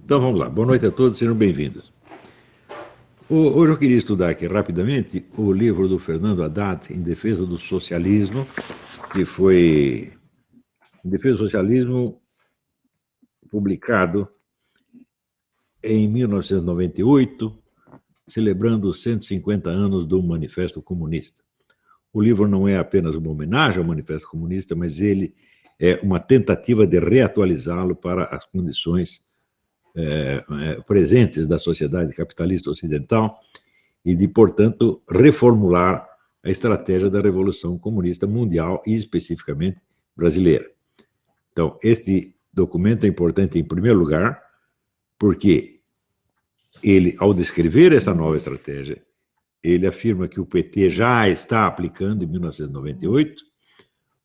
Então vamos lá. Boa noite a todos, sejam bem-vindos. Hoje eu queria estudar aqui rapidamente o livro do Fernando Haddad, Em Defesa do Socialismo, que foi Em Defesa do Socialismo, publicado em 1998, celebrando os 150 anos do Manifesto Comunista. O livro não é apenas uma homenagem ao Manifesto Comunista, mas ele é uma tentativa de reatualizá-lo para as condições presentes da sociedade capitalista ocidental e de, portanto, reformular a estratégia da Revolução Comunista Mundial e, especificamente, brasileira. Então, este documento é importante, em primeiro lugar, porque ele, ao descrever essa nova estratégia, ele afirma que o PT já está aplicando, em 1998,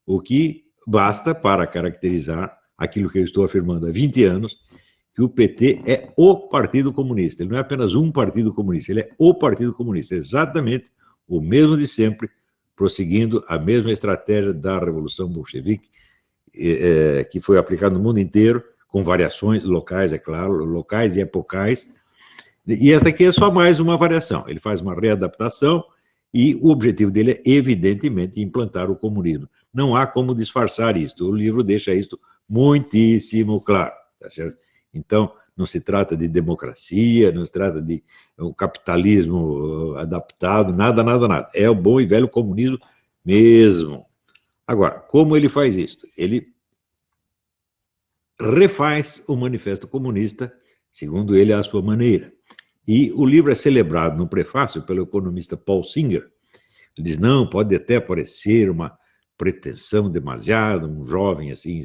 o que basta para caracterizar aquilo que eu estou afirmando há 20 anos, que o PT é o Partido Comunista. Ele não é apenas um Partido Comunista, ele é o Partido Comunista, exatamente o mesmo de sempre, prosseguindo a mesma estratégia da Revolução Bolchevique, que foi aplicada no mundo inteiro, com variações locais, é claro, locais e epocais. E essa aqui é só mais uma variação. Ele faz uma readaptação e o objetivo dele é, evidentemente, implantar o comunismo. Não há como disfarçar isto. O livro deixa isto muitíssimo claro, tá certo? Então, não se trata de democracia, não se trata de um capitalismo adaptado, nada, nada, nada. É o bom e velho comunismo mesmo. Agora, como ele faz isso? Ele refaz o Manifesto Comunista, segundo ele, à sua maneira. E o livro é celebrado no prefácio pelo economista Paul Singer. Ele diz, não, pode até parecer uma pretensão demasiada, um jovem assim,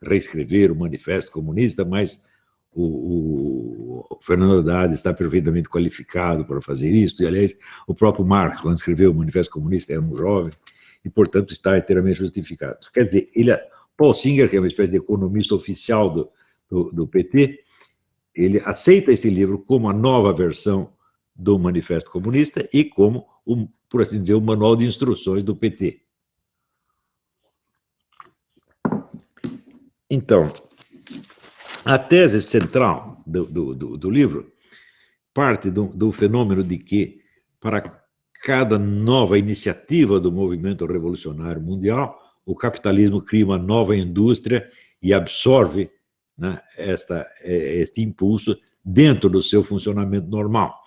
reescrever o Manifesto Comunista, mas o Fernando Haddad está perfeitamente qualificado para fazer isso, e, aliás, o próprio Marx, quando escreveu o Manifesto Comunista, era um jovem, e, portanto, está inteiramente justificado. Quer dizer, Paul Singer, que é uma espécie de economista oficial do PT, ele aceita esse livro como a nova versão do Manifesto Comunista e como, por assim dizer, o manual de instruções do PT. Então, a tese central do livro parte do fenômeno de que, para cada nova iniciativa do movimento revolucionário mundial, o capitalismo cria uma nova indústria e absorve, né, este impulso dentro do seu funcionamento normal.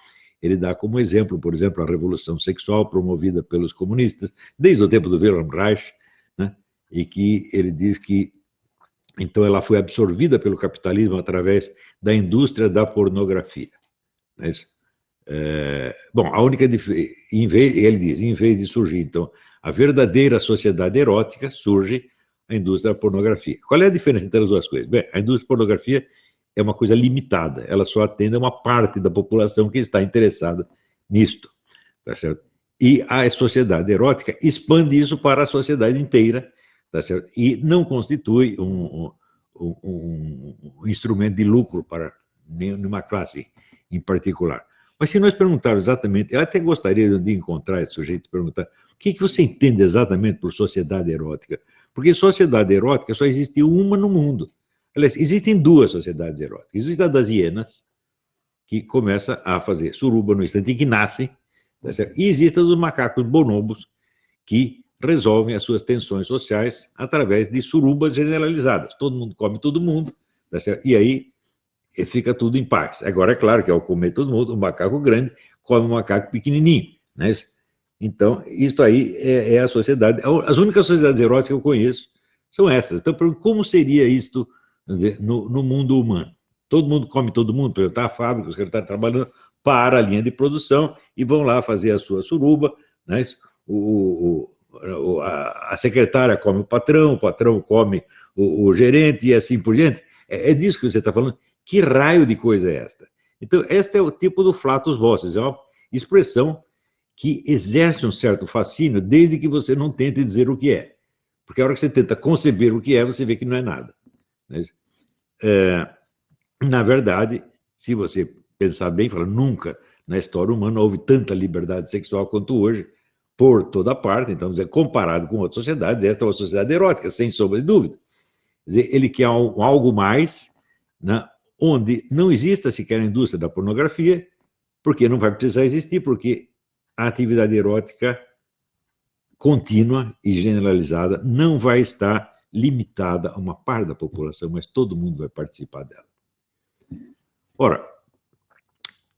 Ele dá como exemplo, por exemplo, a revolução sexual promovida pelos comunistas, desde o tempo do Wilhelm Reich, né, e que ele diz que então ela foi absorvida pelo capitalismo através da indústria da pornografia. Mas, bom, a única diferença, ele diz, em vez de surgir, então, a verdadeira sociedade erótica, surge a indústria da pornografia. Qual é a diferença entre as duas coisas? Bem, a indústria da pornografia é uma coisa limitada, ela só atende a uma parte da população que está interessada nisto, tá certo? E a sociedade erótica expande isso para a sociedade inteira, tá certo? E não constitui um instrumento de lucro para nenhuma classe em particular. Mas se nós perguntarmos exatamente, eu até gostaria de encontrar esse sujeito e perguntar o que você entende exatamente por sociedade erótica? Porque sociedade erótica só existe uma no mundo. Aliás, existem duas sociedades eróticas. Existe a das hienas, que começa a fazer suruba no instante em que nascem, tá certo? E existe a dos macacos bonobos, que resolvem as suas tensões sociais através de surubas generalizadas. Todo mundo come todo mundo, tá certo? E aí fica tudo em paz. Agora, é claro que ao comer todo mundo, um macaco grande come um macaco pequenininho, né? Então, isso aí é a sociedade. As únicas sociedades eróticas que eu conheço são essas. Então, como seria isto, dizer, no mundo humano? Todo mundo come todo mundo, por exemplo, está a fábrica, os caras estão trabalhando para a linha de produção e vão lá fazer a sua suruba, né? A secretária come o patrão come o gerente e assim por diante. É disso que você está falando. Que raio de coisa é esta? Então, este é o tipo do flatus vocis, é uma expressão que exerce um certo fascínio desde que você não tente dizer o que é. Porque a hora que você tenta conceber o que é, você vê que não é nada. Na verdade, se você pensar bem, fala, nunca na história humana houve tanta liberdade sexual quanto hoje, por toda parte. Então, comparado com outras sociedades, esta é uma sociedade erótica, sem sombra de dúvida. Quer dizer, ele quer algo mais, né? onde não exista sequer a indústria da pornografia, porque não vai precisar existir, porque a atividade erótica contínua e generalizada não vai estar limitada a uma parte da população, mas todo mundo vai participar dela. Ora,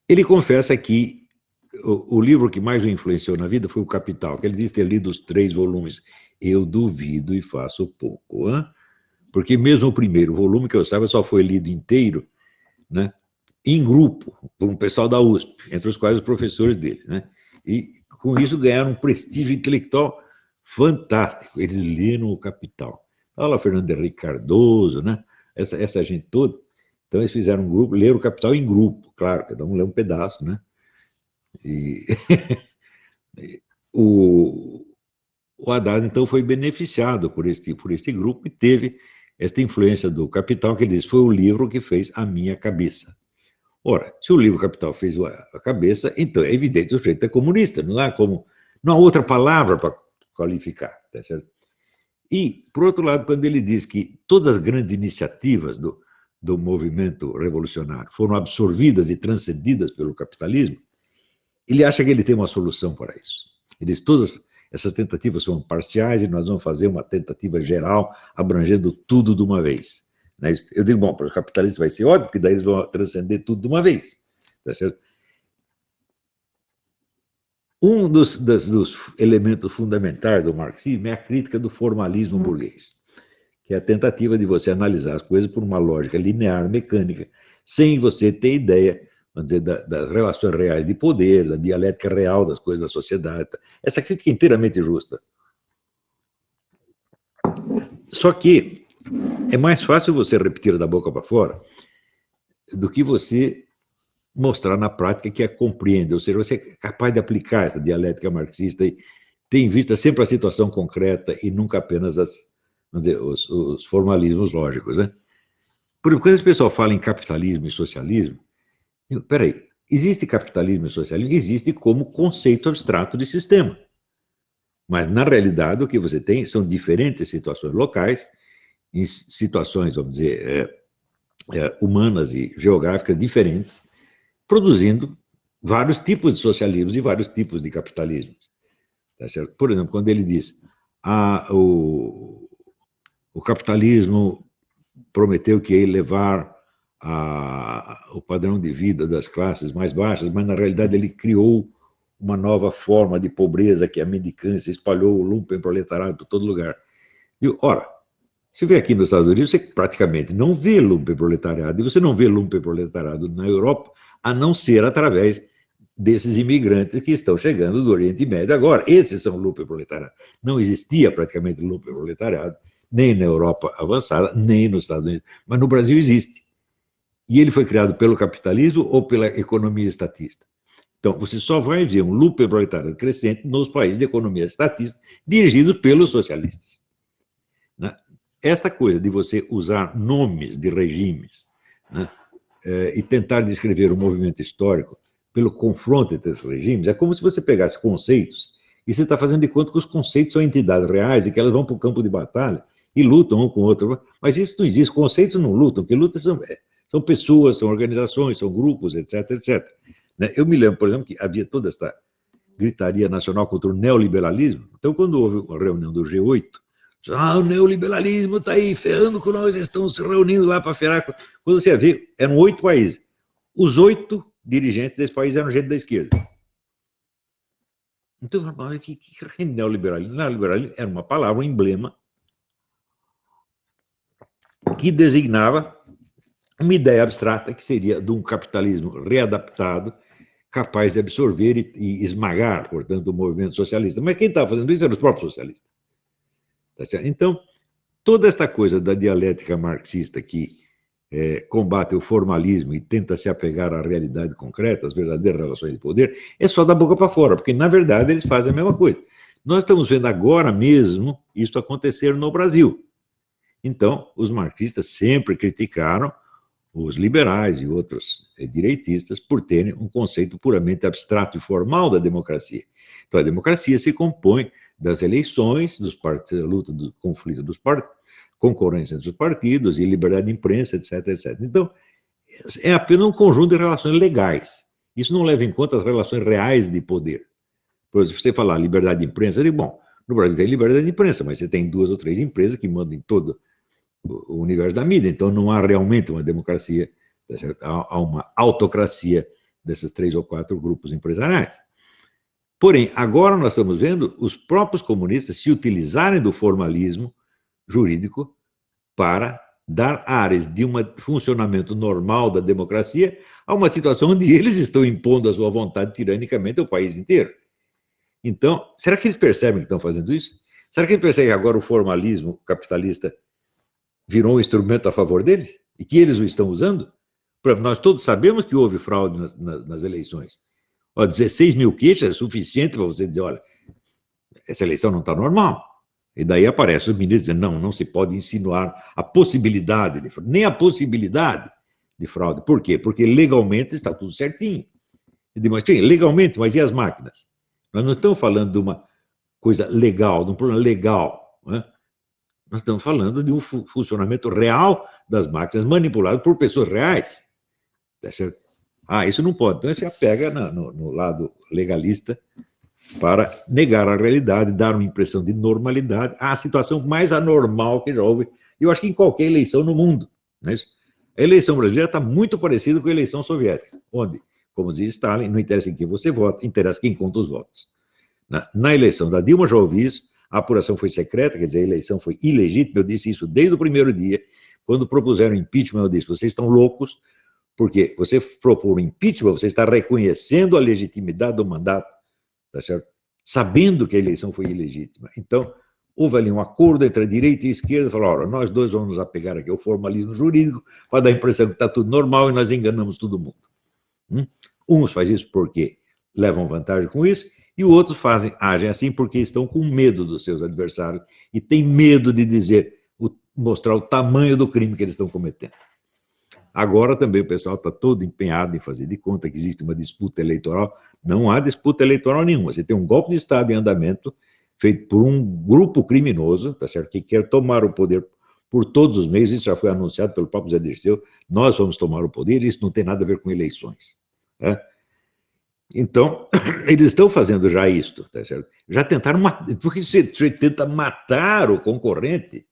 ele confessa que o livro que mais o influenciou na vida foi O Capital, que ele diz ter lido os 3 volumes. Eu duvido e faço pouco, hein? Porque mesmo o primeiro volume, que eu saiba, só foi lido inteiro, né, em grupo, por um pessoal da USP, entre os quais os professores dele, né? E com isso ganharam um prestígio intelectual fantástico. Eles leram O Capital. Olha, Fernando Henrique Cardoso, né? Essa gente toda. Então eles fizeram um grupo, leram O Capital em grupo, claro, cada um lê um pedaço, né? E o Haddad, então, foi beneficiado por este grupo e teve esta influência do Capital, que ele diz, foi o livro que fez a minha cabeça. Ora, se o livro Capital fez a cabeça, então é evidente que o sujeito é comunista, não há outra palavra para qualificar, tá certo? E, por outro lado, quando ele diz que todas as grandes iniciativas do movimento revolucionário foram absorvidas e transcendidas pelo capitalismo, ele acha que ele tem uma solução para isso. Ele diz, todas essas tentativas são parciais e nós vamos fazer uma tentativa geral, abrangendo tudo de uma vez. Eu digo, bom, para os capitalistas vai ser ótimo, porque daí eles vão transcender tudo de uma vez. Tá certo? Um dos elementos fundamentais do marxismo é a crítica do formalismo burguês, que é a tentativa de você analisar as coisas por uma lógica linear, mecânica, sem você ter ideia, vamos dizer, das relações reais de poder, da dialética real das coisas da sociedade. Essa crítica é inteiramente justa. Só que é mais fácil você repetir da boca para fora do que você mostrar na prática que a compreende, ou seja, você é capaz de aplicar essa dialética marxista e ter em vista sempre a situação concreta e nunca apenas vamos dizer, os formalismos lógicos, né? Porque quando esse pessoal fala em capitalismo e socialismo, peraí, existe capitalismo e socialismo? Existe como conceito abstrato de sistema. Mas, na realidade, o que você tem são diferentes situações locais, em situações, vamos dizer, humanas e geográficas diferentes, produzindo vários tipos de socialismos e vários tipos de capitalismos. Tá certo? Por exemplo, quando ele diz o capitalismo prometeu que ia elevar o padrão de vida das classes mais baixas, mas, na realidade, ele criou uma nova forma de pobreza, que é a mendicância, espalhou o lumpenproletariado por todo lugar. E, ora, você vê aqui nos Estados Unidos, você praticamente não vê lumpenproletariado, e você não vê lumpenproletariado na Europa, a não ser através desses imigrantes que estão chegando do Oriente Médio agora. Esses são lumpenproletariado. Não existia praticamente lumpenproletariado, nem na Europa avançada, nem nos Estados Unidos, mas no Brasil existe. E ele foi criado pelo capitalismo ou pela economia estatista. Então, você só vai ver um lumpenproletariado crescente nos países de economia estatista dirigidos pelos socialistas. Né? Esta coisa de você usar nomes de regimes, né, e tentar descrever o movimento histórico pelo confronto entre esses regimes, é como se você pegasse conceitos e você está fazendo de conta que os conceitos são entidades reais e que elas vão para o campo de batalha e lutam um com o outro. Mas isso não existe, conceitos não lutam, o que lutam são pessoas, são organizações, são grupos, etc, etc. Eu me lembro, por exemplo, que havia toda esta gritaria nacional contra o neoliberalismo. Então, quando houve uma reunião do G8, o neoliberalismo está aí ferrando com nós, eles estão se reunindo lá para ferrar. Quando você vê, eram 8 países. Os 8 dirigentes desse país eram gente da esquerda. Então, que é neoliberalismo? Neoliberalismo era uma palavra, um emblema, que designava uma ideia abstrata que seria de um capitalismo readaptado, capaz de absorver e esmagar, portanto, o movimento socialista. Mas quem estava fazendo isso eram os próprios socialistas. Tá certo? Então, toda esta coisa da dialética marxista que combate o formalismo e tenta se apegar à realidade concreta, às verdadeiras relações de poder, é só da boca para fora, porque, na verdade, eles fazem a mesma coisa. Nós estamos vendo agora mesmo isso acontecer no Brasil. Então, os marxistas sempre criticaram os liberais e outros direitistas por terem um conceito puramente abstrato e formal da democracia. Então, a democracia se compõe das eleições, dos partidos, da luta, do conflito dos partidos, concorrência entre os partidos e liberdade de imprensa, etc, etc. Então, é apenas um conjunto de relações legais. Isso não leva em conta as relações reais de poder. Por exemplo, se você falar liberdade de imprensa, eu digo, bom, no Brasil tem liberdade de imprensa, mas você tem 2 ou 3 empresas que mandam em todo o universo da mídia, então não há realmente uma democracia, há uma autocracia desses 3 ou 4 grupos empresariais. Porém, agora nós estamos vendo os próprios comunistas se utilizarem do formalismo jurídico para dar áreas de um funcionamento normal da democracia a uma situação onde eles estão impondo a sua vontade tiranicamente ao país inteiro. Então, será que eles percebem que estão fazendo isso? Será que eles percebem que agora o formalismo capitalista virou um instrumento a favor deles? E que eles o estão usando? Nós todos sabemos que houve fraude nas eleições. 16 mil queixas é suficiente para você dizer, olha, essa eleição não está normal. E daí aparece os ministros dizendo, não se pode insinuar a possibilidade de fraude, nem a possibilidade de fraude. Por quê? Porque legalmente está tudo certinho. Eu digo, mas, legalmente, mas e as máquinas? Nós não estamos falando de uma coisa legal, de um problema legal. Né? Nós estamos falando de um funcionamento real das máquinas manipulado por pessoas reais. Tá certo? Isso não pode. Então, você apega no lado legalista para negar a realidade, dar uma impressão de normalidade, a situação mais anormal que já houve, eu acho que em qualquer eleição no mundo. Não é isso? A eleição brasileira está muito parecida com a eleição soviética, onde, como dizia Stalin, não interessa em quem você vota, interessa quem conta os votos. Na eleição da Dilma já ouvi isso, a apuração foi secreta, quer dizer, a eleição foi ilegítima, eu disse isso desde o primeiro dia, quando propuseram impeachment, eu disse, vocês estão loucos, porque você propor impeachment, você está reconhecendo a legitimidade do mandato, tá certo? Sabendo que a eleição foi ilegítima. Então, houve ali um acordo entre a direita e a esquerda, falaram, nós dois vamos nos apegar aqui ao formalismo jurídico para dar a impressão que está tudo normal e nós enganamos todo mundo. Uns fazem isso porque levam vantagem com isso, e outros agem assim porque estão com medo dos seus adversários e têm medo de mostrar o tamanho do crime que eles estão cometendo. Agora também o pessoal está todo empenhado em fazer de conta que existe uma disputa eleitoral. Não há disputa eleitoral nenhuma. Você tem um golpe de Estado em andamento feito por um grupo criminoso, tá certo? Que quer tomar o poder por todos os meios. Isso já foi anunciado pelo próprio Zé Dirceu. Nós vamos tomar o poder, isso não tem nada a ver com eleições. Né? Então, eles estão fazendo já isto, tá certo? Já tentaram matar, porque você tenta matar o concorrente,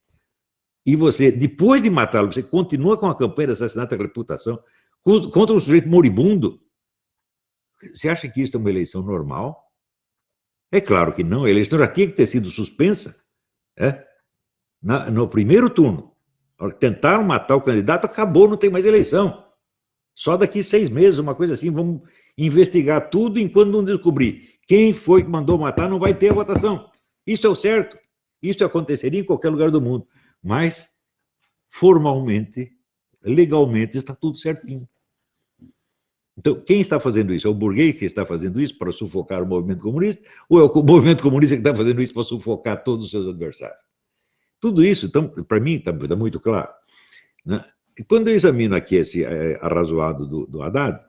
e você, depois de matá-lo, você continua com a campanha de assassinato da reputação contra um sujeito moribundo. Você acha que isso é uma eleição normal? É claro que não. A eleição já tinha que ter sido suspensa. No primeiro turno. Tentaram matar o candidato, acabou, não tem mais eleição. Só daqui 6 meses, uma coisa assim, vamos investigar tudo enquanto não descobrir quem foi que mandou matar, não vai ter a votação. Isso é o certo. Isso aconteceria em qualquer lugar do mundo. Mas, formalmente, legalmente, está tudo certinho. Então, quem está fazendo isso? É o burguês que está fazendo isso para sufocar o movimento comunista? Ou é o movimento comunista que está fazendo isso para sufocar todos os seus adversários? Tudo isso, então, para mim, está muito claro. Né? E quando eu examino aqui esse arrazoado do Haddad,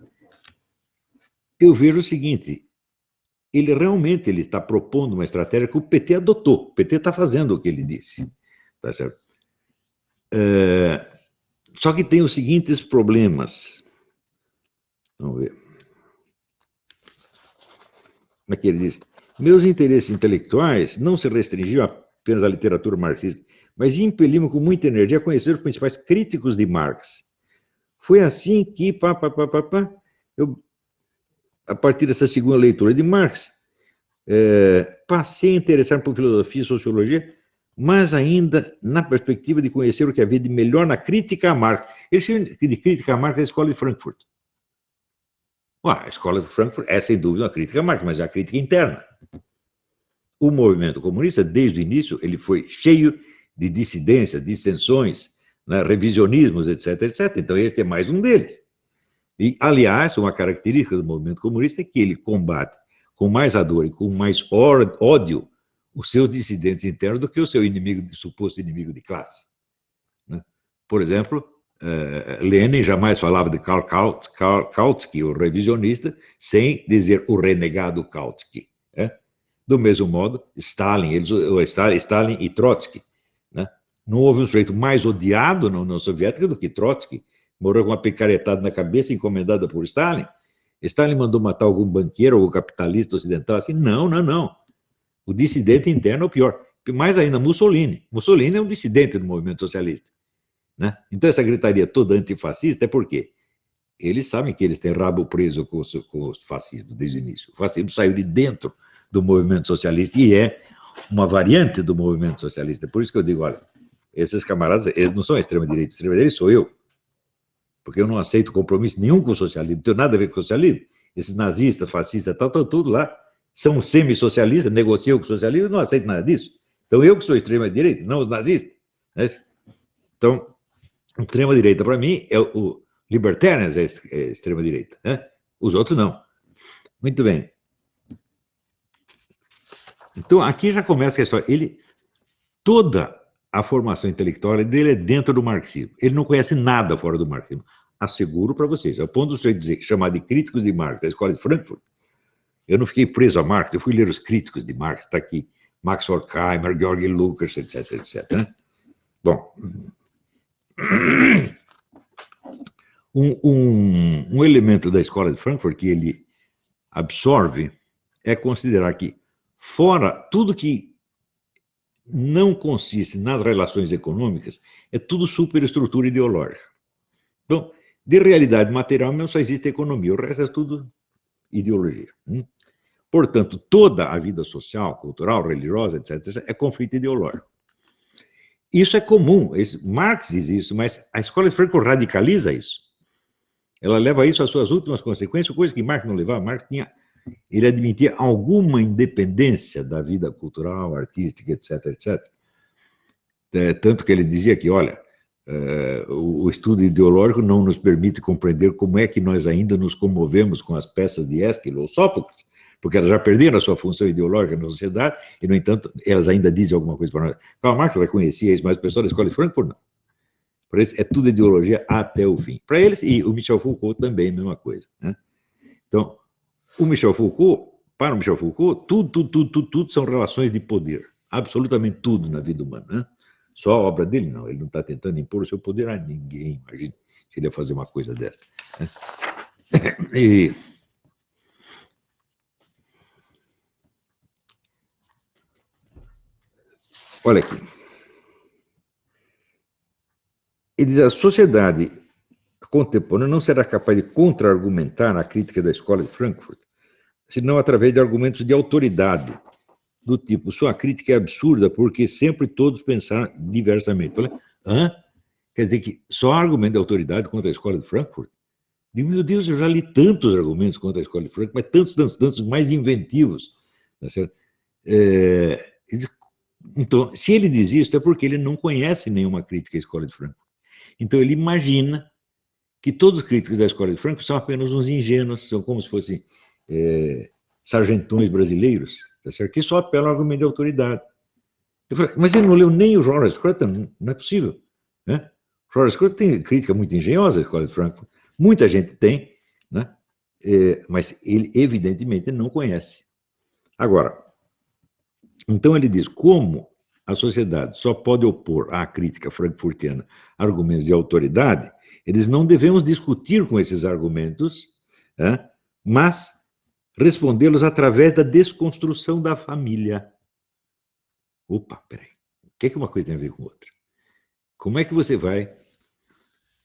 eu vejo o seguinte, ele realmente está propondo uma estratégia que o PT adotou. O PT está fazendo o que ele disse. Tá certo? Só que tem os seguintes problemas. Vamos ver. Aqui ele diz, meus interesses intelectuais não se restringiam apenas à literatura marxista, mas impeliam com muita energia a conhecer os principais críticos de Marx. Foi assim que, eu, a partir dessa segunda leitura de Marx, passei a interessar por filosofia e sociologia, mas ainda na perspectiva de conhecer o que havia de melhor na crítica a Marx. Ele chama de crítica a Marx a escola de Frankfurt. A escola de Frankfurt é, sem dúvida, uma crítica a Marx, mas é a crítica interna. O movimento comunista, desde o início, ele foi cheio de dissidências, dissensões, né, revisionismos, etc, etc. Então, este é mais um deles. E, aliás, uma característica do movimento comunista é que ele combate com mais ardor e com mais ódio os seus dissidentes internos do que o seu suposto inimigo de classe. Né? Por exemplo, Lenin jamais falava de Karl Kautsky, o revisionista, sem dizer o renegado Kautsky. Né? Do mesmo modo, Stalin e Trotsky. Né? Não houve um sujeito mais odiado na União Soviética do que Trotsky. morreu com uma picaretada na cabeça encomendada por Stalin. Stalin mandou matar algum banqueiro ou capitalista ocidental assim? Não, não, não. O dissidente interno é o pior. Mais ainda, Mussolini. Mussolini é um dissidente do movimento socialista. Né? Então, essa gritaria toda antifascista é por quê? Eles sabem que eles têm rabo preso com o fascismo desde o início. O fascismo saiu de dentro do movimento socialista e é uma variante do movimento socialista. Por isso que eu digo, olha, esses camaradas, eles não são a extrema-direita sou eu. Porque eu não aceito compromisso nenhum com o socialismo, não tem nada a ver com o socialismo. Esses nazistas, fascistas, tal, tudo lá, são semi-socialistas, negociam com o socialismo, eu não aceito nada disso. Então, eu que sou extrema-direita, não os nazistas. Né? Então, extrema-direita, para mim, é o libertarians é extrema-direita. Né? Os outros, não. Muito bem. Então, aqui já começa a história. Toda a formação intelectual dele é dentro do marxismo. Ele não conhece nada fora do marxismo. Asseguro para vocês. Ao ponto de você dizer, chamar de críticos de Marx da Escola de Frankfurt, eu não fiquei preso a Marx, eu fui ler os críticos de Marx, está aqui, Max Horkheimer, Georg Lukács, etc, etc. Né? Bom, um elemento da Escola de Frankfurt que ele absorve é considerar que, fora tudo que não consiste nas relações econômicas, é tudo superestrutura ideológica. Então, de realidade material não só existe economia, o resto é tudo ideologia. Portanto, toda a vida social, cultural, religiosa, etc., é conflito ideológico. Isso é comum, Marx diz isso, mas a Escola de Frankfurt radicaliza isso. Ela leva isso às suas últimas consequências, coisa que Marx não levava. Marx ele admitia alguma independência da vida cultural, artística, etc., etc. Tanto que ele dizia que, olha, o estudo ideológico não nos permite compreender como é que nós ainda nos comovemos com as peças de Ésquilo ou Sófocles, porque elas já perderam a sua função ideológica na sociedade e, no entanto, elas ainda dizem alguma coisa para nós. Karl Marx reconhecia isso, mas o pessoal da Escola de Frankfurt não. Para eles é tudo ideologia até o fim. Para eles, e o Michel Foucault também, a mesma coisa. Né? Então, para o Michel Foucault, tudo são relações de poder. Absolutamente tudo na vida humana. Né? Só a obra dele, não. Ele não está tentando impor o seu poder a ninguém. Imagine se ele ia fazer uma coisa dessa. Né? E olha aqui. Ele diz, a sociedade contemporânea não será capaz de contra-argumentar a crítica da Escola de Frankfurt, senão através de argumentos de autoridade, do tipo, sua crítica é absurda porque sempre todos pensaram diversamente. Falei, hã? Quer dizer que só há argumento de autoridade contra a Escola de Frankfurt? Digo, meu Deus, eu já li tantos argumentos contra a Escola de Frankfurt, mas tantos mais inventivos. Tá certo? Então, se ele diz isso, é porque ele não conhece nenhuma crítica à Escola de Frankfurt. Então, ele imagina que todos os críticos da Escola de Frankfurt são apenas uns ingênuos, são como se fossem sargentões brasileiros, tá certo? Que só apelam ao argumento de autoridade. Eu falei, mas ele não leu nem o George Scruton, não é possível. Né? O George Scruton tem crítica muito engenhosa à Escola de Frankfurt, muita gente tem, né? Mas ele evidentemente não conhece. Agora, então ele diz, como a sociedade só pode opor à crítica frankfurtiana argumentos de autoridade, eles não devemos discutir com esses argumentos, né, mas respondê-los através da desconstrução da família. Opa, peraí. O que é que uma coisa tem a ver com outra? Como é que você vai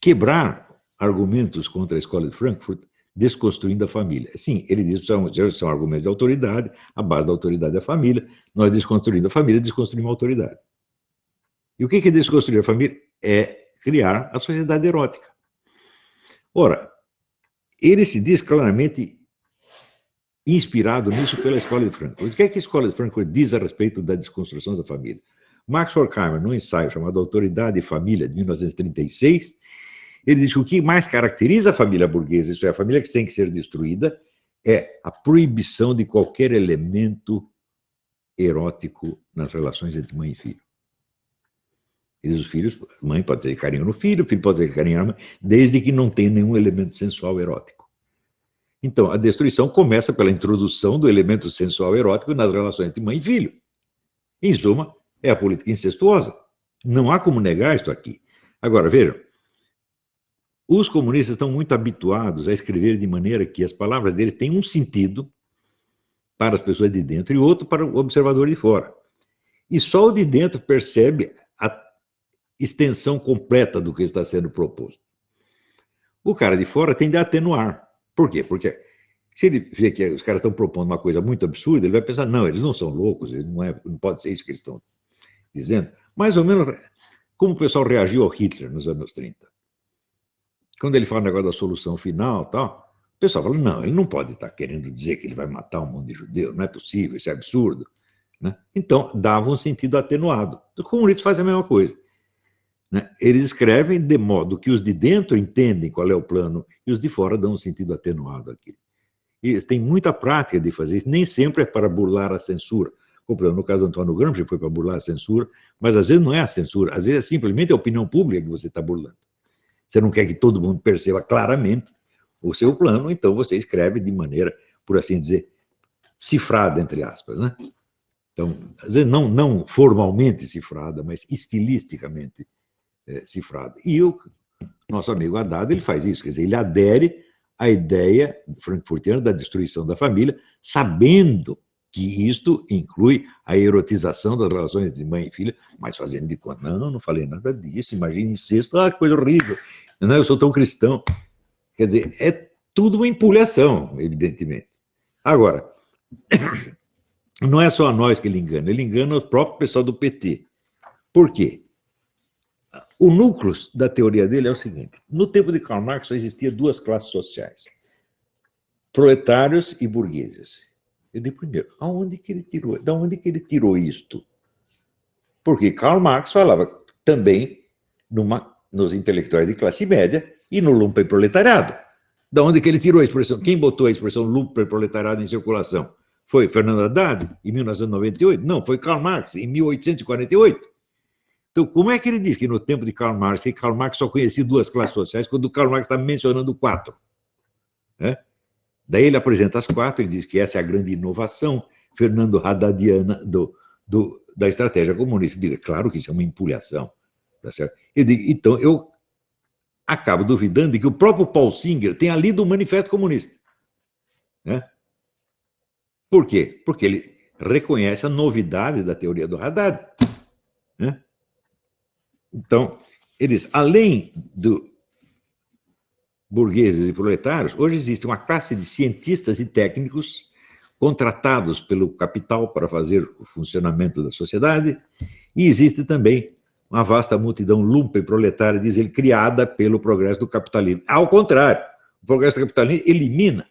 quebrar argumentos contra a Escola de Frankfurt desconstruindo a família? Sim, ele diz que são argumentos de autoridade, a base da autoridade é a família, nós desconstruindo a família, desconstruímos a autoridade. E o que é desconstruir a família? É criar a sociedade erótica. Ora, ele se diz claramente inspirado nisso pela Escola de Frankfurt. O que é que a Escola de Frankfurt diz a respeito da desconstrução da família? Max Horkheimer, num ensaio chamado Autoridade e Família, de 1936, ele diz que o que mais caracteriza a família burguesa, isso é, a família que tem que ser destruída, é a proibição de qualquer elemento erótico nas relações entre mãe e filho. E os filhos, mãe pode ter carinho no filho, o filho pode ter carinho na mãe, desde que não tenha nenhum elemento sensual erótico. Então, a destruição começa pela introdução do elemento sensual erótico nas relações entre mãe e filho. Em suma, é a política incestuosa. Não há como negar isso aqui. Agora, vejam, Os comunistas estão muito habituados a escrever de maneira que as palavras deles têm um sentido para as pessoas de dentro e outro para o observador de fora. E só o de dentro percebe a extensão completa do que está sendo proposto. O cara de fora tende a atenuar. Por quê? Porque se ele vê que os caras estão propondo uma coisa muito absurda, ele vai pensar, não, eles não são loucos, não pode ser isso que eles estão dizendo. Mais ou menos como o pessoal reagiu ao Hitler nos anos 30. Quando ele fala o negócio da solução final, tal, o pessoal fala, não, ele não pode estar querendo dizer que ele vai matar um monte de judeu, não é possível, isso é absurdo. Né? Então, dava um sentido atenuado. Os comunistas fazem a mesma coisa. Né? Eles escrevem de modo que os de dentro entendem qual é o plano e os de fora dão um sentido atenuado àquilo. E eles têm muita prática de fazer isso, nem sempre é para burlar a censura. No caso do Antônio Gramsci foi para burlar a censura, mas às vezes não é a censura, às vezes é simplesmente a opinião pública que você está burlando. Você não quer que todo mundo perceba claramente o seu plano, então você escreve de maneira, por assim dizer, cifrada, entre aspas, né? Então, às vezes não formalmente cifrada, mas estilisticamente cifrada. E o nosso amigo Haddad, ele faz isso, quer dizer, ele adere à ideia frankfurtiana da destruição da família, sabendo que isto inclui a erotização das relações entre mãe e filha, mas fazendo de conta, não falei nada disso, imagina incesto, que coisa horrível, não, eu sou tão cristão. Quer dizer, é tudo uma empulhação, evidentemente. Agora, não é só a nós que ele engana o próprio pessoal do PT. Por quê? O núcleo da teoria dele é o seguinte, no tempo de Karl Marx só existia duas classes sociais, proletários e burgueses. Eu digo primeiro, de onde que ele tirou isto? Porque Karl Marx falava também nos intelectuais de classe média e no lumpenproletariado. De onde que ele tirou a expressão? Quem botou a expressão lumpenproletariado em circulação? Foi Fernando Haddad, em 1998? Não, foi Karl Marx, em 1848. Então, como é que ele diz que no tempo de Karl Marx, que Karl Marx só conhecia duas classes sociais, quando Karl Marx está mencionando quatro? Né? Daí ele apresenta as quatro, ele diz que essa é a grande inovação Fernando Haddadiana da estratégia comunista. Eu digo, claro que isso é uma empulhação. Tá certo? Eu digo, então, eu acabo duvidando de que o próprio Paul Singer tenha lido o Manifesto Comunista. Né? Por quê? Porque ele reconhece a novidade da teoria do Haddad. Né? Então, eles, além do burgueses e proletários, hoje existe uma classe de cientistas e técnicos contratados pelo capital para fazer o funcionamento da sociedade, e existe também uma vasta multidão lumpen-proletária, diz ele, criada pelo progresso do capitalismo. Ao contrário, o progresso do capitalismo elimina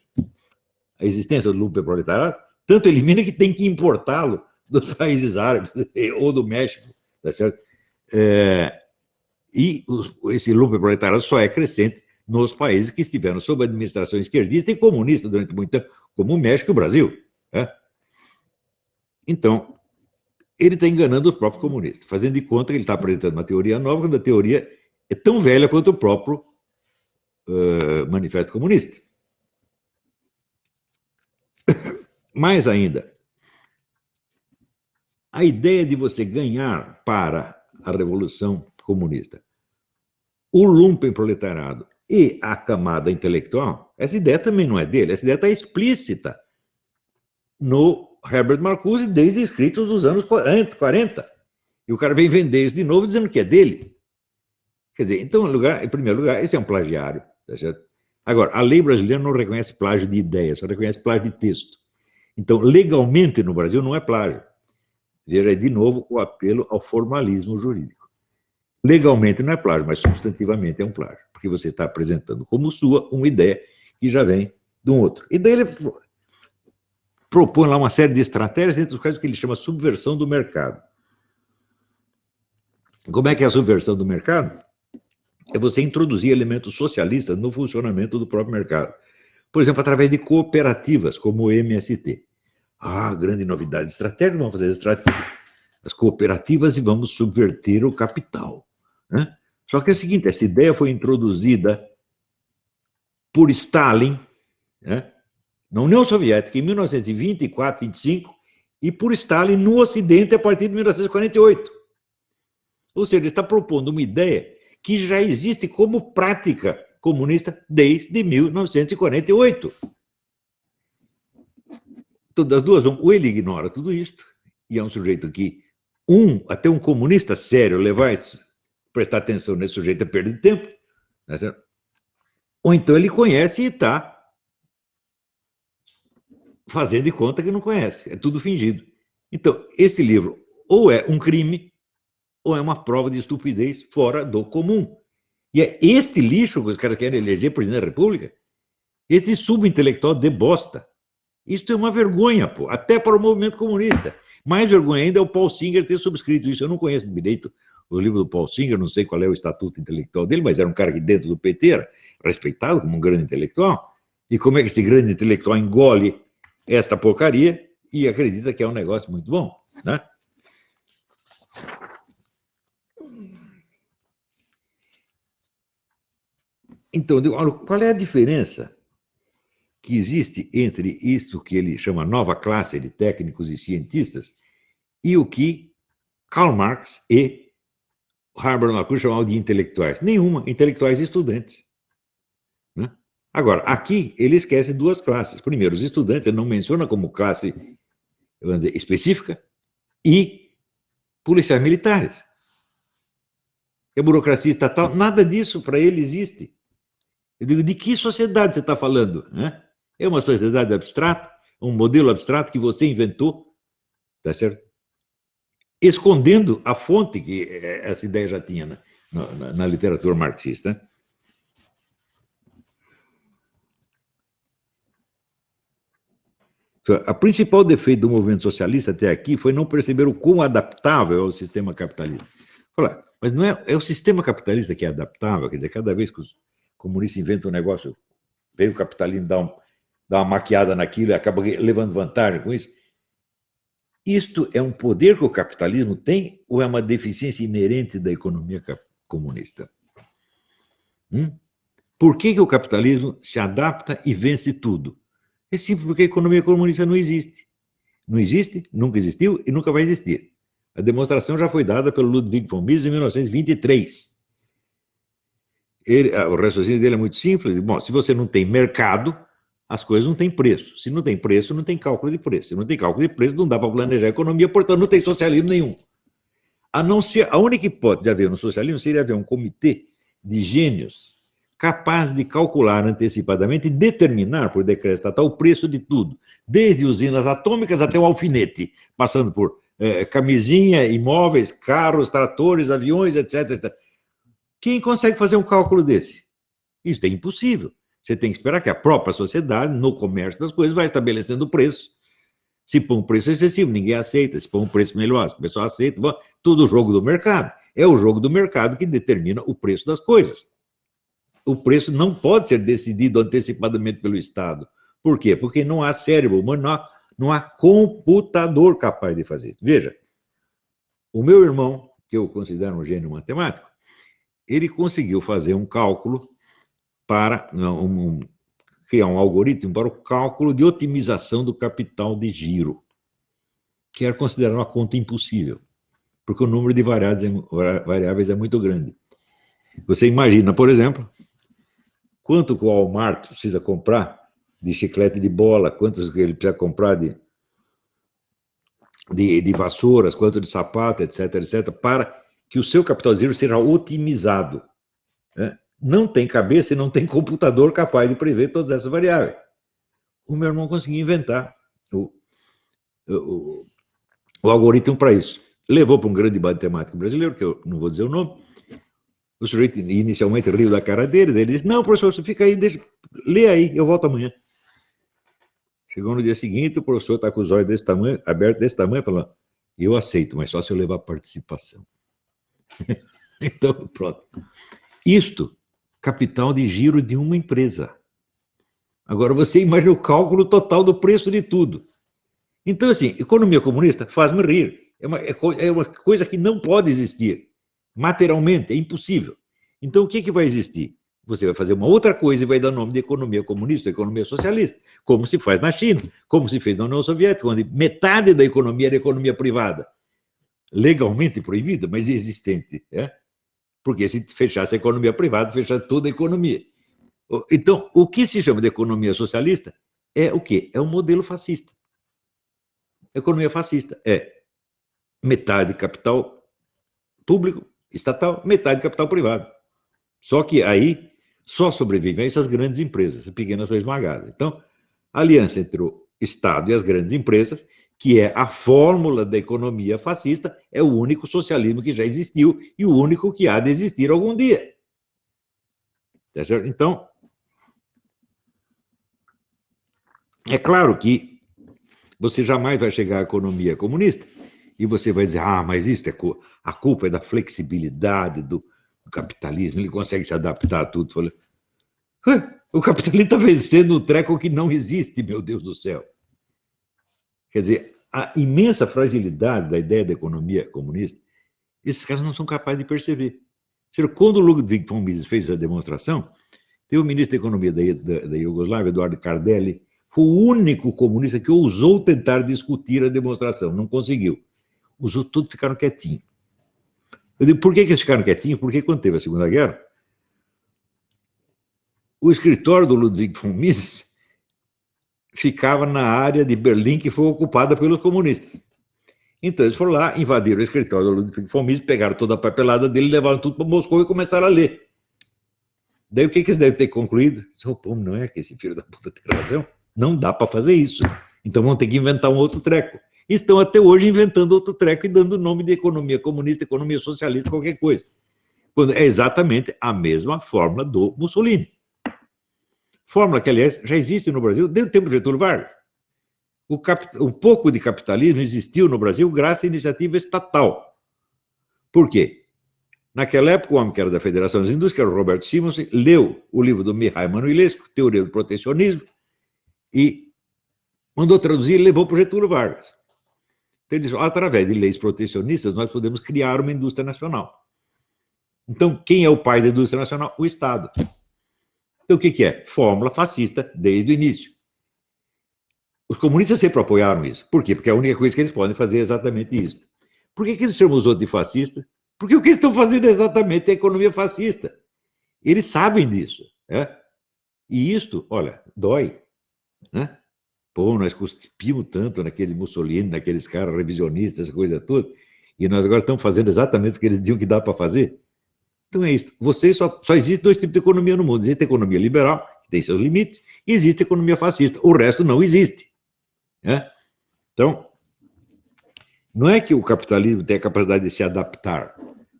a existência do lumpen-proletariado, tanto elimina que tem que importá-lo dos países árabes ou do México, tá certo? E esse lumpen-proletariado só é crescente nos países que estiveram sob administração esquerdista e comunista durante muito tempo, como o México e o Brasil. Né? Então, ele está enganando os próprios comunistas, fazendo de conta que ele está apresentando uma teoria nova, quando a teoria é tão velha quanto o próprio Manifesto Comunista. Mais ainda, a ideia de você ganhar para a Revolução Comunista o lumpen-proletariado e a camada intelectual, essa ideia também não é dele, essa ideia está explícita no Herbert Marcuse desde escritos dos anos 40. E o cara vem vender isso de novo dizendo que é dele. Quer dizer, então, em primeiro lugar, esse é um plagiário. Tá certo? Agora, a lei brasileira não reconhece plágio de ideia, só reconhece plágio de texto. Então, legalmente no Brasil não é plágio. Veja, de novo, o apelo ao formalismo jurídico. Legalmente não é plágio, mas substantivamente é um plágio, porque você está apresentando como sua uma ideia que já vem de um outro. E daí ele propõe lá uma série de estratégias, entre os quais o que ele chama subversão do mercado. Como é que é a subversão do mercado? É você introduzir elementos socialistas no funcionamento do próprio mercado. Por exemplo, através de cooperativas, como o MST. Grande novidade estratégica, vamos fazer as cooperativas e vamos subverter o capital. Né? Só que é o seguinte, essa ideia foi introduzida por Stalin, né, na União Soviética, em 1924, 25, e por Stalin no Ocidente a partir de 1948. Ou seja, ele está propondo uma ideia que já existe como prática comunista desde 1948. Então, das duas, ou ele ignora tudo isto, e é um sujeito que, até um comunista sério prestar atenção nesse sujeito é perda de tempo, né, certo? Ou então ele conhece e está fazendo de conta que não conhece, é tudo fingido. Então, esse livro ou é um crime, ou é uma prova de estupidez fora do comum. E é este lixo que os caras querem eleger presidente da República, este subintelectual de bosta. Isso é uma vergonha, pô, até para o movimento comunista. Mais vergonha ainda é o Paul Singer ter subscrito isso. Eu não conheço direito o livro do Paul Singer, não sei qual é o estatuto intelectual dele, mas era um cara que dentro do PT era respeitado como um grande intelectual. E como é que esse grande intelectual engole esta porcaria e acredita que é um negócio muito bom, né? Então, qual é a diferença que existe entre isto que ele chama nova classe de técnicos e cientistas e o que Karl Marx e Herbert Marcuse chamavam de intelectuais? Nenhuma, intelectuais e estudantes. Né? Agora, aqui ele esquece duas classes. Primeiro, os estudantes, ele não menciona como classe, vamos dizer, específica, e policiais militares. E a burocracia estatal, nada disso para ele existe. Eu digo, de que sociedade você está falando? Né? É uma sociedade abstrata, um modelo abstrato que você inventou, tá certo? Escondendo a fonte que essa ideia já tinha na literatura marxista. A principal defeito do movimento socialista até aqui foi não perceber o quão adaptável é o sistema capitalista. Mas não é o sistema capitalista que é adaptável, quer dizer, cada vez que os comunistas inventam um negócio, veio o capitalismo dar uma maquiada naquilo e acaba levando vantagem com isso. Isto é um poder que o capitalismo tem ou é uma deficiência inerente da economia comunista? Por que o capitalismo se adapta e vence tudo? É simples porque a economia comunista não existe. Não existe, nunca existiu e nunca vai existir. A demonstração já foi dada pelo Ludwig von Mises em 1923. O raciocínio dele é muito simples. Bom, se você não tem mercado, as coisas não têm preço. Se não tem preço, não tem cálculo de preço. Se não tem cálculo de preço, não dá para planejar a economia, portanto, não tem socialismo nenhum. A única hipótese de haver um socialismo seria haver um comitê de gênios capaz de calcular antecipadamente e determinar, por decreto estatal, o preço de tudo, desde usinas atômicas até o alfinete, passando por camisinha, imóveis, carros, tratores, aviões, etc, etc. Quem consegue fazer um cálculo desse? Isso é impossível. Você tem que esperar que a própria sociedade, no comércio das coisas, vai estabelecendo o preço. Se põe um preço excessivo, ninguém aceita. Se põe um preço melhor, o pessoal aceita. Bom, tudo o jogo do mercado. É o jogo do mercado que determina o preço das coisas. O preço não pode ser decidido antecipadamente pelo Estado. Por quê? Porque não há cérebro humano, não há computador capaz de fazer isso. Veja, o meu irmão, que eu considero um gênio matemático, ele conseguiu fazer um cálculo para criar um algoritmo para o cálculo de otimização do capital de giro, que era considerado uma conta impossível, porque o número de variáveis é muito grande. Você imagina, por exemplo, quanto que o Walmart precisa comprar de chiclete de bola, quantos que ele precisa comprar de vassouras, quanto de sapato, etc, etc, para que o seu capital de giro seja otimizado. Né? Não tem cabeça e não tem computador capaz de prever todas essas variáveis. O meu irmão conseguiu inventar o algoritmo para isso. Levou para um grande matemático brasileiro, que eu não vou dizer o nome. O sujeito inicialmente riu da cara dele, ele disse, não, professor, você fica aí, lê aí, eu volto amanhã. Chegou no dia seguinte, o professor está com os olhos desse tamanho, abertos desse tamanho, falando, eu aceito, mas só se eu levar participação. Então, pronto. Isto, capital de giro de uma empresa. Agora, você imagina o cálculo total do preço de tudo. Então, assim, economia comunista faz-me rir. É uma coisa que não pode existir. Materialmente, é impossível. Então, o que vai existir? Você vai fazer uma outra coisa e vai dar nome de economia comunista, economia socialista, como se faz na China, como se fez na União Soviética, onde metade da economia era economia privada. Legalmente proibida, mas existente. Porque se fechasse a economia privada, fechasse toda a economia. Então, o que se chama de economia socialista é o quê? É um modelo fascista. Economia fascista é metade capital público, estatal, metade capital privado. Só que aí só sobrevivem essas grandes empresas, as pequenas são esmagadas. Então, a aliança entre o Estado e as grandes empresas, que é a fórmula da economia fascista, é o único socialismo que já existiu e o único que há de existir algum dia. Tá certo? Então, é claro que você jamais vai chegar à economia comunista e você vai dizer, mas isso a culpa é da flexibilidade do capitalismo, ele consegue se adaptar a tudo. Falei, o capitalismo está vencendo o treco que não existe, meu Deus do céu. Quer dizer, a imensa fragilidade da ideia da economia comunista, esses caras não são capazes de perceber. Quando o Ludwig von Mises fez a demonstração, teve o ministro da Economia da Iugoslávia, Eduardo Cardelli, foi o único comunista que ousou tentar discutir a demonstração, não conseguiu. Os outros todos ficaram quietinhos. Eu digo, por que eles ficaram quietinhos? Porque quando teve a Segunda Guerra, o escritório do Ludwig von Mises ficava na área de Berlim que foi ocupada pelos comunistas. Então eles foram lá, invadiram o escritório do Ludwig von Mises, pegaram toda a papelada dele, levaram tudo para Moscou e começaram a ler. Daí o que eles devem ter concluído? Pô, não é que esse filho da puta tem razão? Não dá para fazer isso. Então vão ter que inventar um outro treco. E estão até hoje inventando outro treco e dando o nome de economia comunista, economia socialista, qualquer coisa. Quando é exatamente a mesma fórmula do Mussolini. Fórmula que, aliás, já existe no Brasil desde o tempo de Getúlio Vargas. Um pouco de capitalismo existiu no Brasil graças à iniciativa estatal. Por quê? Naquela época, o homem que era da Federação das Indústrias, que era o Roberto Simonsen, leu o livro do Mihail Manilescu, Teoria do Protecionismo, e mandou traduzir e levou para o Getúlio Vargas. Então ele disse, através de leis protecionistas, nós podemos criar uma indústria nacional. Então, quem é o pai da indústria nacional? O Estado. Então, o que é? Fórmula fascista desde o início. Os comunistas sempre apoiaram isso. Por quê? Porque a única coisa que eles podem fazer é exatamente isso. Por que eles chamam os outros de fascistas? Porque o que eles estão fazendo é exatamente a economia fascista. Eles sabem disso. Né? E isto, olha, dói. Né? Pô, nós cuspimos tanto naquele Mussolini, naqueles caras revisionistas, essa coisa toda, e nós agora estamos fazendo exatamente o que eles diziam que dá para fazer. Então é isso. Só existe dois tipos de economia no mundo. Existe a economia liberal, que tem seus limites, e existe a economia fascista. O resto não existe. Né? Então, não é que o capitalismo tem a capacidade de se adaptar.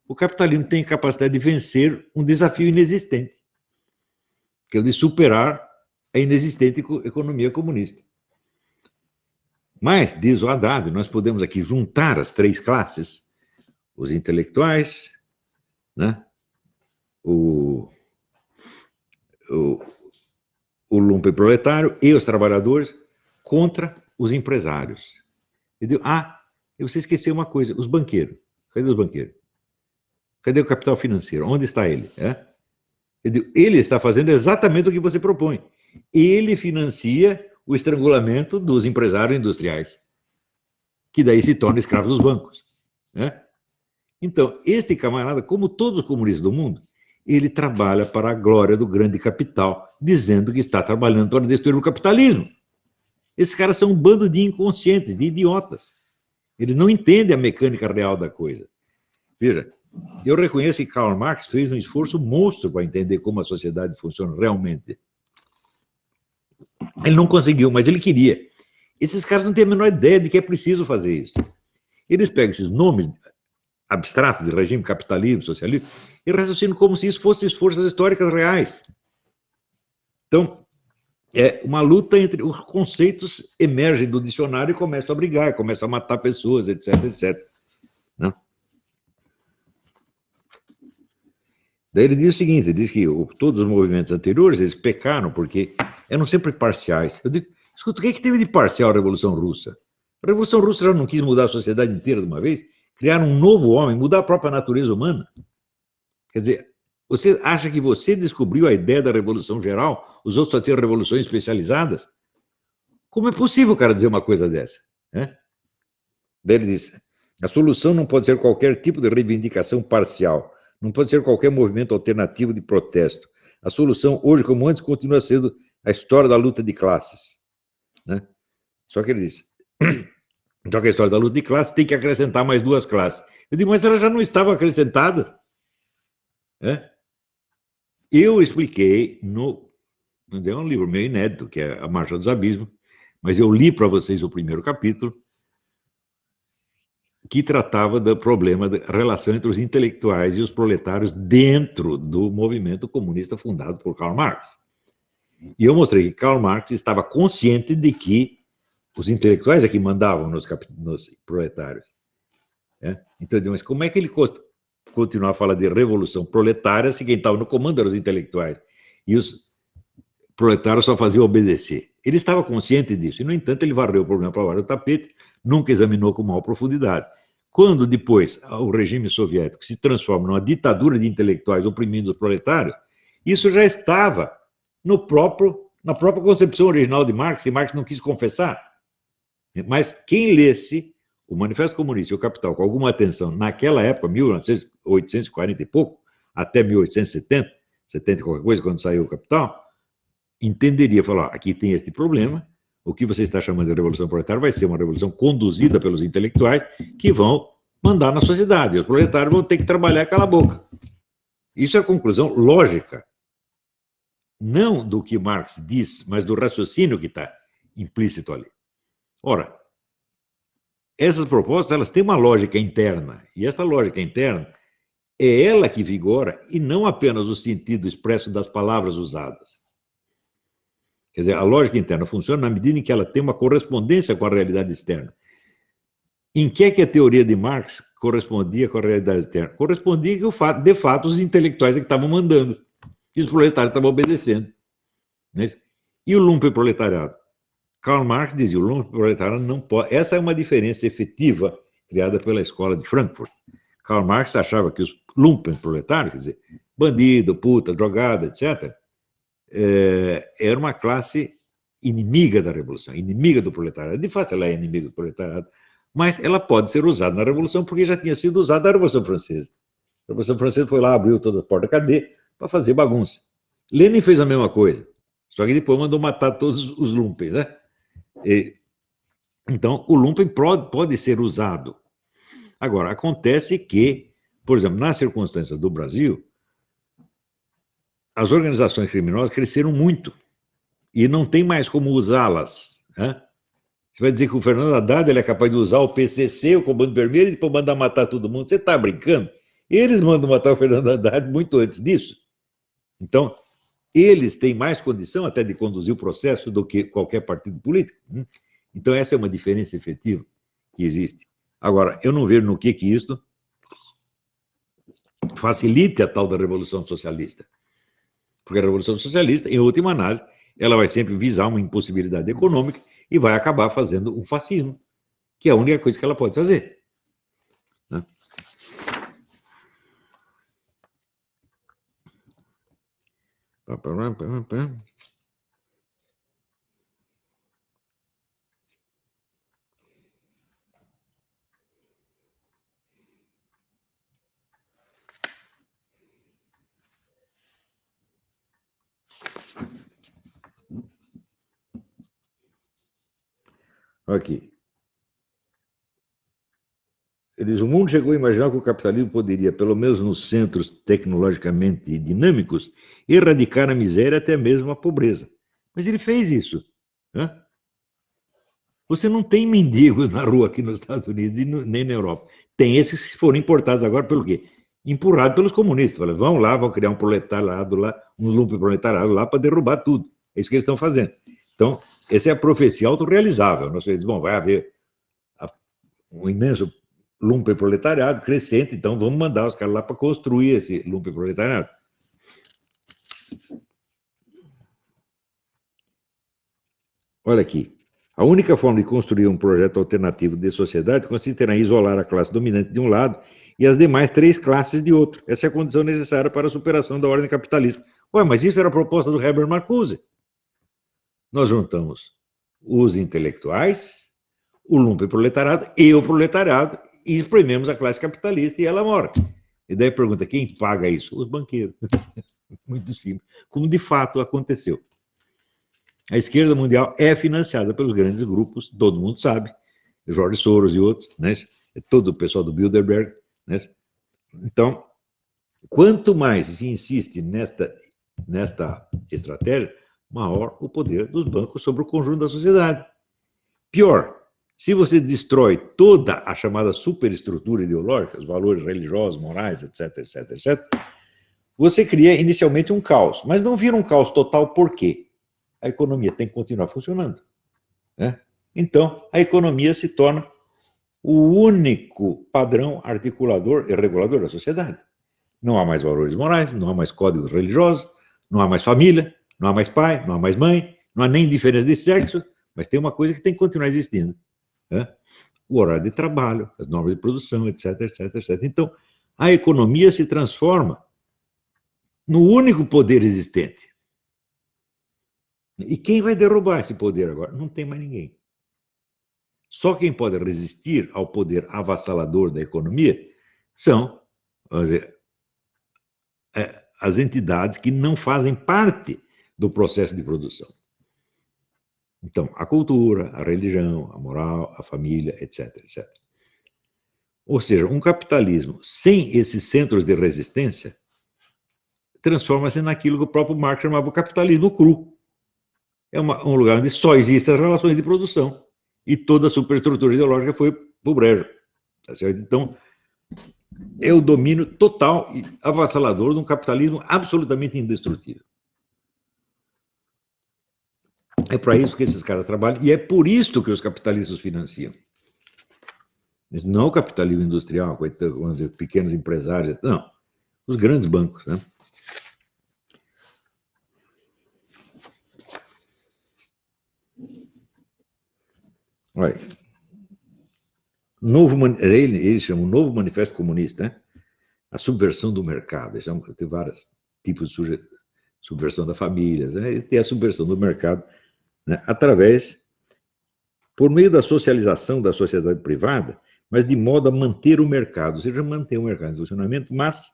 O capitalismo tem a capacidade de vencer um desafio inexistente, que é o de superar a inexistente economia comunista. Mas, diz o Haddad, nós podemos aqui juntar as três classes, os intelectuais, né? o lumpenproletário e os trabalhadores contra os empresários. Entendeu? Você esqueceu uma coisa, os banqueiros. Cadê os banqueiros? Cadê o capital financeiro? Onde está ele? Ele está fazendo exatamente o que você propõe. Ele financia o estrangulamento dos empresários industriais, que daí se tornam escravos dos bancos. Então, este camarada, como todos os comunistas do mundo, ele trabalha para a glória do grande capital, dizendo que está trabalhando para destruir o capitalismo. Esses caras são um bando de inconscientes, de idiotas. Eles não entendem a mecânica real da coisa. Veja, eu reconheço que Karl Marx fez um esforço monstro para entender como a sociedade funciona realmente. Ele não conseguiu, mas ele queria. Esses caras não têm a menor ideia de que é preciso fazer isso. Eles pegam esses nomes abstratos de regime, capitalismo, socialismo, e raciocinam como se isso fossem forças históricas reais. Então, é uma luta entre os conceitos emergem do dicionário e começam a brigar, começam a matar pessoas, etc, etc. Né? Daí ele diz o seguinte, ele diz que todos os movimentos anteriores, eles pecaram porque eram sempre parciais. Eu digo, escuta, o que é que teve de parcial a Revolução Russa? A Revolução Russa já não quis mudar a sociedade inteira de uma vez? Criar um novo homem, mudar a própria natureza humana? Quer dizer, você acha que você descobriu a ideia da Revolução Geral, os outros só tinham revoluções especializadas? Como é possível o cara dizer uma coisa dessa? Daí ele diz, a solução não pode ser qualquer tipo de reivindicação parcial, não pode ser qualquer movimento alternativo de protesto. A solução, hoje como antes, continua sendo a história da luta de classes. Né? Só que ele disse, então que a história da luta de classes tem que acrescentar mais duas classes. Eu digo, mas ela já não estava acrescentada. Eu expliquei é um livro meio inédito, que é A Marcha dos Abismos, mas eu li para vocês o primeiro capítulo, que tratava do problema da relação entre os intelectuais e os proletários dentro do movimento comunista fundado por Karl Marx. E eu mostrei que Karl Marx estava consciente de que os intelectuais é que mandavam nos proletários. Então, mas como é que ele continuava a falar de revolução proletária se quem estava no comando eram os intelectuais? E os proletários só faziam obedecer. Ele estava consciente disso, e, no entanto, ele varreu o problema para baixo do tapete, nunca examinou com maior profundidade. Quando depois o regime soviético se transforma numa ditadura de intelectuais oprimindo os proletários, isso já estava na própria concepção original de Marx, e Marx não quis confessar. Mas quem lesse o Manifesto Comunista e o Capital com alguma atenção naquela época, 1840 e pouco, até 1870, 70 e qualquer coisa, quando saiu o Capital, entenderia, falar, aqui tem este problema, o que você está chamando de revolução proletária vai ser uma revolução conduzida pelos intelectuais que vão mandar na sociedade. Os proletários vão ter que trabalhar cala a boca. Isso é a conclusão lógica. Não do que Marx diz, mas do raciocínio que está implícito ali. Ora, essas propostas elas têm uma lógica interna, e essa lógica interna é ela que vigora e não apenas o sentido expresso das palavras usadas. Quer dizer, a lógica interna funciona na medida em que ela tem uma correspondência com a realidade externa. Em que é que a teoria de Marx correspondia com a realidade externa? Correspondia que, de fato, os intelectuais é que estavam mandando, e os proletários estavam obedecendo. E o lumpenproletariado? Karl Marx dizia, o lumpenproletariado não pode... Essa é uma diferença efetiva criada pela escola de Frankfurt. Karl Marx achava que os lumpenproletários, quer dizer, bandido, puta, drogado, etc., era uma classe inimiga da revolução, inimiga do proletariado. De fato, ela é inimiga do proletariado, mas ela pode ser usada na revolução porque já tinha sido usada na Revolução Francesa. A Revolução Francesa foi lá, abriu toda a porta da cadeia para fazer bagunça. Lenin fez a mesma coisa, só que depois mandou matar todos os lumpens, né? Então, o lumpen pode ser usado. Agora, acontece que, por exemplo, nas circunstâncias do Brasil, as organizações criminosas cresceram muito e não tem mais como usá-las. Você vai dizer que o Fernando Haddad ele é capaz de usar o PCC, o Comando Vermelho, e depois mandar matar todo mundo? Você está brincando? Eles mandam matar o Fernando Haddad muito antes disso. Então, eles têm mais condição até de conduzir o processo do que qualquer partido político. Então, essa é uma diferença efetiva que existe. Agora, eu não vejo no que isso facilite a tal da Revolução Socialista. Porque a Revolução Socialista, em última análise, ela vai sempre visar uma impossibilidade econômica e vai acabar fazendo um fascismo, que é a única coisa que ela pode fazer. Aqui. Ele diz, o mundo chegou a imaginar que o capitalismo poderia, pelo menos nos centros tecnologicamente dinâmicos, erradicar a miséria até mesmo a pobreza. Mas ele fez isso. Você não tem mendigos na rua aqui nos Estados Unidos e nem na Europa. Tem esses que foram importados agora pelo quê? Empurrados pelos comunistas. Falaram, vão lá, vão criar um proletariado lá, um lumpenproletariado lá para derrubar tudo. É isso que eles estão fazendo. Então, essa é a profecia autorrealizável. Nós dizemos, bom, vai haver um imenso lumpenproletariado crescente, então vamos mandar os caras lá para construir esse lumpenproletariado. Olha aqui. A única forma de construir um projeto alternativo de sociedade consistirá em isolar a classe dominante de um lado e as demais 3 classes de outro. Essa é a condição necessária para a superação da ordem capitalista. Ué, mas isso era a proposta do Herbert Marcuse. Nós juntamos os intelectuais, o lumpenproletariado e o proletariado e esprememos a classe capitalista e ela morre. E daí pergunta, quem paga isso? Os banqueiros. Muito simples. Como de fato aconteceu. A esquerda mundial é financiada pelos grandes grupos, todo mundo sabe, Jorge Soros e outros, né? Todo o pessoal do Bilderberg. Né? Então, quanto mais se insiste nesta estratégia, maior o poder dos bancos sobre o conjunto da sociedade. Pior, se você destrói toda a chamada superestrutura ideológica, os valores religiosos, morais, etc., etc., etc., você cria inicialmente um caos, mas não vira um caos total, por quê? A economia tem que continuar funcionando. Né? Então, a economia se torna o único padrão articulador e regulador da sociedade. Não há mais valores morais, não há mais códigos religiosos, não há mais família, não há mais pai, não há mais mãe, não há nem diferença de sexo, mas tem uma coisa que tem que continuar existindo. Né? O horário de trabalho, as normas de produção, etc., etc., etc. Então, a economia se transforma no único poder existente. E quem vai derrubar esse poder agora? Não tem mais ninguém. Só quem pode resistir ao poder avassalador da economia são, vamos dizer, as entidades que não fazem parte do processo de produção. Então, a cultura, a religião, a moral, a família, etc., etc. Ou seja, um capitalismo sem esses centros de resistência transforma-se naquilo que o próprio Marx chamava o capitalismo cru. É um lugar onde só existem as relações de produção e toda a superestrutura ideológica foi para o brejo. Tá certo? Então, é o domínio total e avassalador de um capitalismo absolutamente indestrutível. É para isso que esses caras trabalham e é por isso que os capitalistas financiam. Não o capitalismo industrial, vamos dizer, pequenos empresários, não. Os grandes bancos, né? Olha, ele chama o Novo Manifesto Comunista, né? A subversão do mercado. Tem vários tipos de subversão da família, né? Tem a subversão do mercado, né? Por meio da socialização da sociedade privada, mas de modo a manter o mercado, ou seja, manter o mercado em funcionamento, mas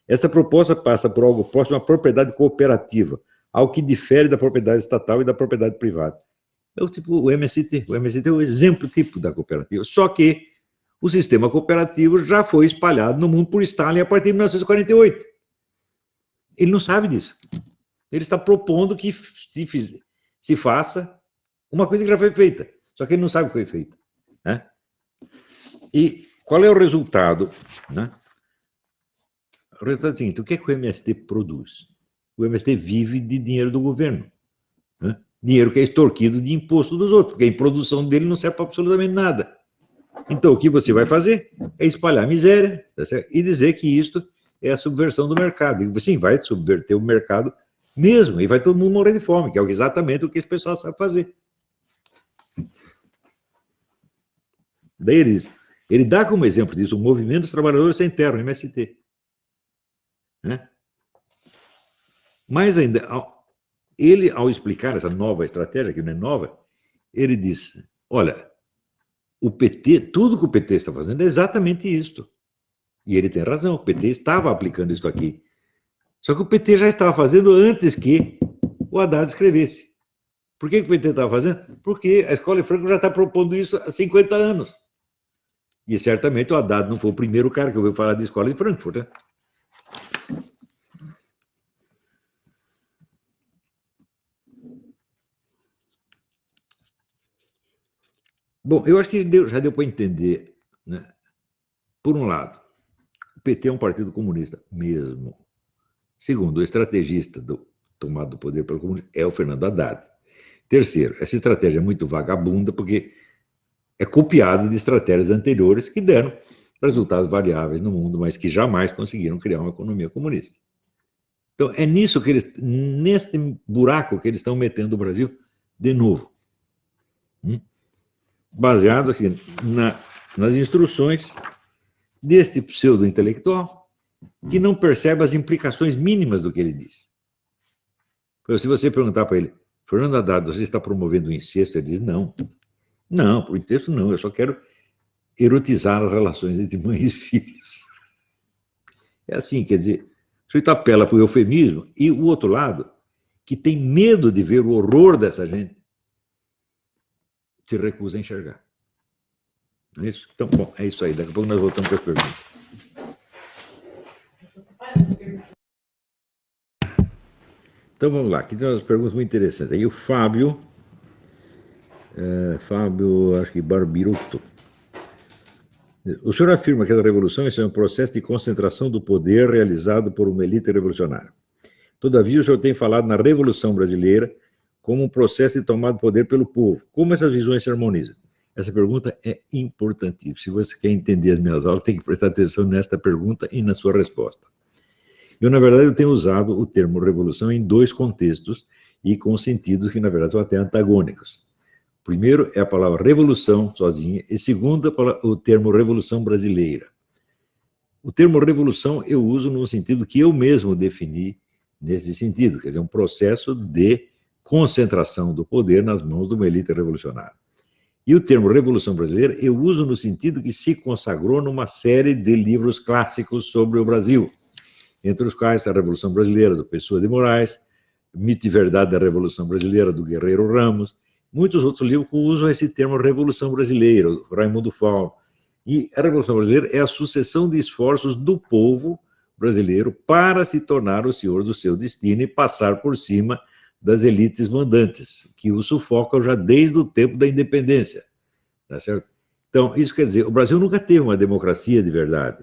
essa proposta passa por algo próximo à propriedade cooperativa, algo que difere da propriedade estatal e da propriedade privada. É o MST. O MST é o exemplo tipo da cooperativa. Só que o sistema cooperativo já foi espalhado no mundo por Stalin a partir de 1948. Ele não sabe disso. Ele está propondo que se faça uma coisa que já foi feita. Só que ele não sabe o que foi feita. Né? E qual é o resultado? Né? O resultado é o seguinte: o que é que o MST produz? O MST vive de dinheiro do governo. Né? Dinheiro que é extorquido de imposto dos outros, porque a produção dele não serve para absolutamente nada. Então, o que você vai fazer é espalhar miséria, tá certo? E dizer que isto é a subversão do mercado. E sim, vai subverter o mercado mesmo, e vai todo mundo morrer de fome, que é exatamente o que esse pessoal sabe fazer. Daí ele dá como exemplo disso o Movimento dos Trabalhadores Sem Terra, o MST. Né? Mais ainda, ele, ao explicar essa nova estratégia, que não é nova, ele diz, olha, o PT, tudo que o PT está fazendo é exatamente isto. E ele tem razão, o PT estava aplicando isso aqui. Só que o PT já estava fazendo antes que o Haddad escrevesse. Por que o PT estava fazendo? Porque a Escola de Frankfurt já está propondo isso há 50 anos. E certamente o Haddad não foi o primeiro cara que ouviu falar de Escola de Frankfurt. Né? Bom, eu acho que já deu para entender, né? Por um lado, o PT é um partido comunista mesmo. Segundo, o estrategista tomado do poder pelo comunismo é o Fernando Haddad. Terceiro, essa estratégia é muito vagabunda porque é copiada de estratégias anteriores que deram resultados variáveis no mundo, mas que jamais conseguiram criar uma economia comunista. Então, é nisso que nesse buraco que eles estão metendo o Brasil de novo. Baseado aqui nas instruções deste pseudo-intelectual que não percebe as implicações mínimas do que ele diz. Se você perguntar para ele, Fernando Haddad, você está promovendo o incesto? Ele diz, não. Não, por incesto não, eu só quero erotizar as relações entre mãe e filhos. É assim, quer dizer, o sujeito apela para o eufemismo e o outro lado, que tem medo de ver o horror dessa gente, se recusa a enxergar. Não é isso? Então, bom, é isso aí. Daqui a pouco nós voltamos para as perguntas. Então, vamos lá. Aqui tem umas perguntas muito interessantes. Aí o Fábio, acho que Barbirotto. O senhor afirma que a revolução é um processo de concentração do poder realizado por uma elite revolucionária. Todavia, o senhor tem falado na Revolução Brasileira como um processo de tomada de poder pelo povo. Como essas visões se harmonizam? Essa pergunta é importantíssima. Se você quer entender as minhas aulas, tem que prestar atenção nesta pergunta e na sua resposta. Eu, na verdade, eu tenho usado o termo revolução em dois contextos e com sentidos que, na verdade, são até antagônicos. Primeiro é a palavra revolução sozinha, e segundo o termo revolução brasileira. O termo revolução eu uso no sentido que eu mesmo defini nesse sentido, quer dizer, um processo de concentração do poder nas mãos de uma elite revolucionária. E o termo revolução brasileira eu uso no sentido que se consagrou numa série de livros clássicos sobre o Brasil, entre os quais a Revolução Brasileira, do Pessoa de Moraes, Mito e Verdade da Revolução Brasileira, do Guerreiro Ramos, muitos outros livros que usam esse termo Revolução Brasileira, Raimundo Fauro. E a Revolução Brasileira é a sucessão de esforços do povo brasileiro para se tornar o senhor do seu destino e passar por cima das elites mandantes, que o sufocam já desde o tempo da independência. Tá certo? Então, isso quer dizer, o Brasil nunca teve uma democracia de verdade.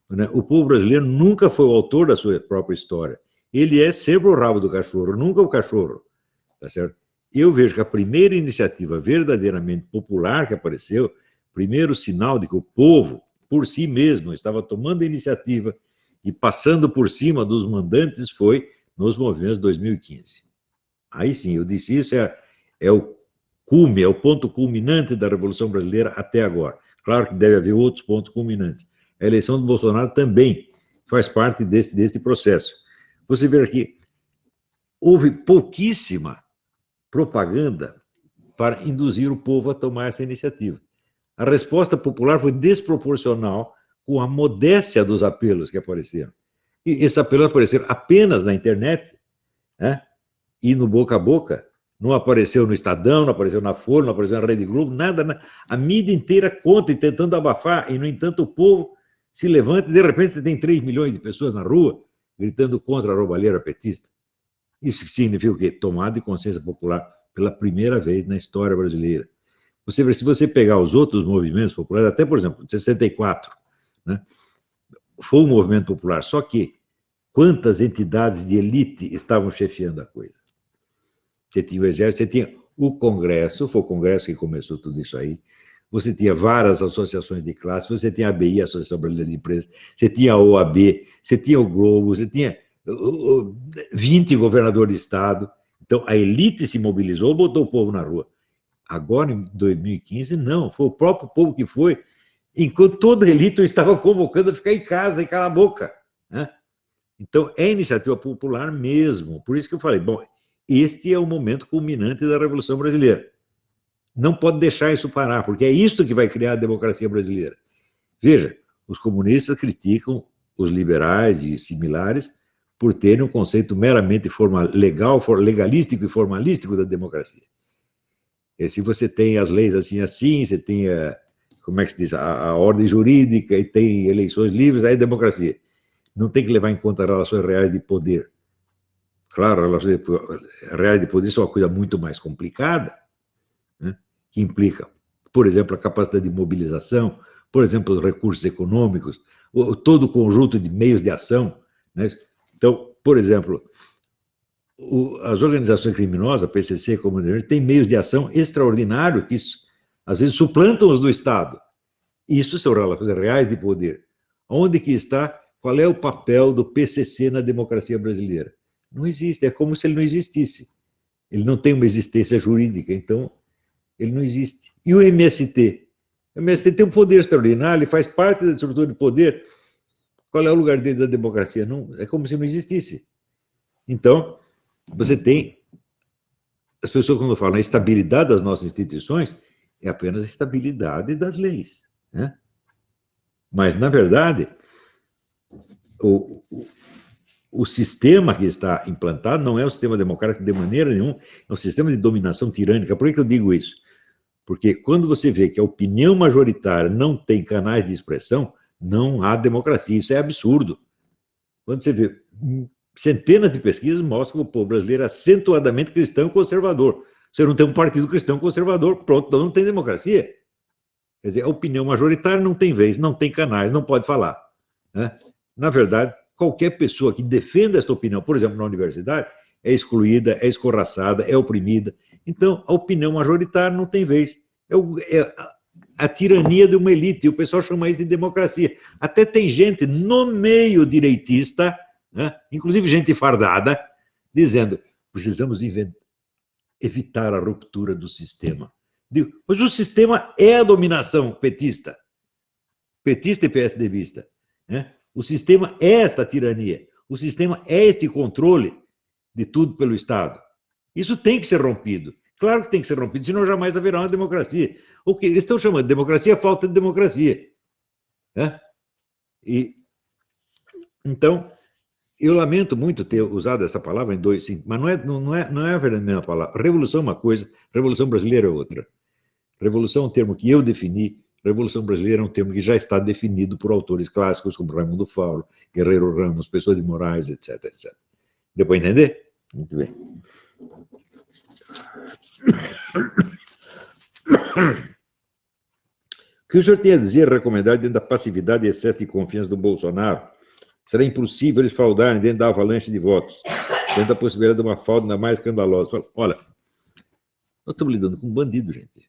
Né? O povo brasileiro nunca foi o autor da sua própria história. Ele é sempre o rabo do cachorro, nunca o cachorro. Tá certo? Eu vejo que a primeira iniciativa verdadeiramente popular que apareceu, primeiro sinal de que o povo, por si mesmo, estava tomando a iniciativa e passando por cima dos mandantes, foi nos movimentos de 2015. Aí sim, eu disse, isso é o cume, é o ponto culminante da Revolução Brasileira até agora. Claro que deve haver outros pontos culminantes. A eleição do Bolsonaro também faz parte deste processo. Você vê aqui, houve pouquíssima propaganda para induzir o povo a tomar essa iniciativa. A resposta popular foi desproporcional com a modéstia dos apelos que apareceram. E esses apelos apareceram apenas na internet, né? E no boca a boca. Não apareceu no Estadão, não apareceu na Folha, não apareceu na Rede Globo, nada. A mídia inteira conta e tentando abafar, e, no entanto, o povo se levanta e, de repente, você tem 3 milhões de pessoas na rua gritando contra a roubalheira petista. Isso significa o quê? Tomada de consciência popular pela primeira vez na história brasileira. Você vê, se você pegar os outros movimentos populares, até, por exemplo, de 64, né, foi um movimento popular, só que quantas entidades de elite estavam chefiando a coisa? Você tinha o Exército, você tinha o Congresso, foi o Congresso que começou tudo isso aí, você tinha várias associações de classe, você tinha a ABI, a Associação Brasileira de Empresas, você tinha a OAB, você tinha o Globo, você tinha 20 governadores de Estado. Então, a elite se mobilizou, botou o povo na rua. Agora, em 2015, não, foi o próprio povo que foi, enquanto toda a elite estava convocando a ficar em casa e calar a boca, né? Então, é iniciativa popular mesmo. Por isso que eu falei, bom, este é o momento culminante da Revolução Brasileira. Não pode deixar isso parar, porque é isso que vai criar a democracia brasileira. Veja, os comunistas criticam os liberais e similares por terem um conceito meramente legalístico e formalístico da democracia. E se você tem as leis assim, você tem como é que se diz, a ordem jurídica e tem eleições livres, aí é democracia. Não tem que levar em conta relações reais de poder. Claro, relações reais de poder são uma coisa muito mais complicada, né, que implica, por exemplo, a capacidade de mobilização, por exemplo, os recursos econômicos, todo o conjunto de meios de ação, né? Então, por exemplo, as organizações criminosas, PCC, Comunidade, têm meios de ação extraordinários que, às vezes, suplantam os do Estado. Isso são relações reais de poder. Onde que está, qual é o papel do PCC na democracia brasileira? Não existe, é como se ele não existisse. Ele não tem uma existência jurídica, então ele não existe. E o MST? O MST tem um poder extraordinário, ele faz parte da estrutura de poder. Qual é o lugar dele da democracia? Não, é como se não existisse. Então, você tem... As pessoas, quando falam a estabilidade das nossas instituições, é apenas a estabilidade das leis, né? Mas, na verdade, o sistema que está implantado não é um sistema democrático de maneira nenhuma, é um sistema de dominação tirânica. Por que eu digo isso? Porque quando você vê que a opinião majoritária não tem canais de expressão, não há democracia. Isso é absurdo. Quando você vê centenas de pesquisas mostram que o povo brasileiro é acentuadamente cristão e conservador. Você não tem um partido cristão conservador, pronto, então não tem democracia. Quer dizer, a opinião majoritária não tem vez, não tem canais, não pode falar, né? Na verdade, qualquer pessoa que defenda esta opinião, por exemplo, na universidade, é excluída, é escorraçada, é oprimida. Então, a opinião majoritária não tem vez. É a tirania de uma elite, e o pessoal chama isso de democracia. Até tem gente no meio direitista, né, inclusive gente fardada, dizendo, precisamos evitar a ruptura do sistema. Digo, mas o sistema é a dominação petista e PSDBista, né? O sistema é esta tirania, o sistema é este controle de tudo pelo Estado. Isso tem que ser rompido. Claro que tem que ser rompido, senão jamais haverá uma democracia. O que eles estão chamando de democracia é falta de democracia, né? Então, eu lamento muito ter usado essa palavra em dois, mas não é a verdadeira palavra. Revolução é uma coisa, Revolução Brasileira é outra. Revolução é um termo que eu defini, Revolução Brasileira é um termo que já está definido por autores clássicos como Raimundo Fauro, Guerreiro Ramos, Pessoa de Moraes, etc, etc. Deu para entender? Muito bem. O que o senhor tem a dizer, recomendar dentro da passividade e excesso de confiança do Bolsonaro? Será impossível eles fraudarem dentro da avalanche de votos, dentro da possibilidade de uma fraude ainda mais escandalosa. Olha, nós estamos lidando com um bandido, gente.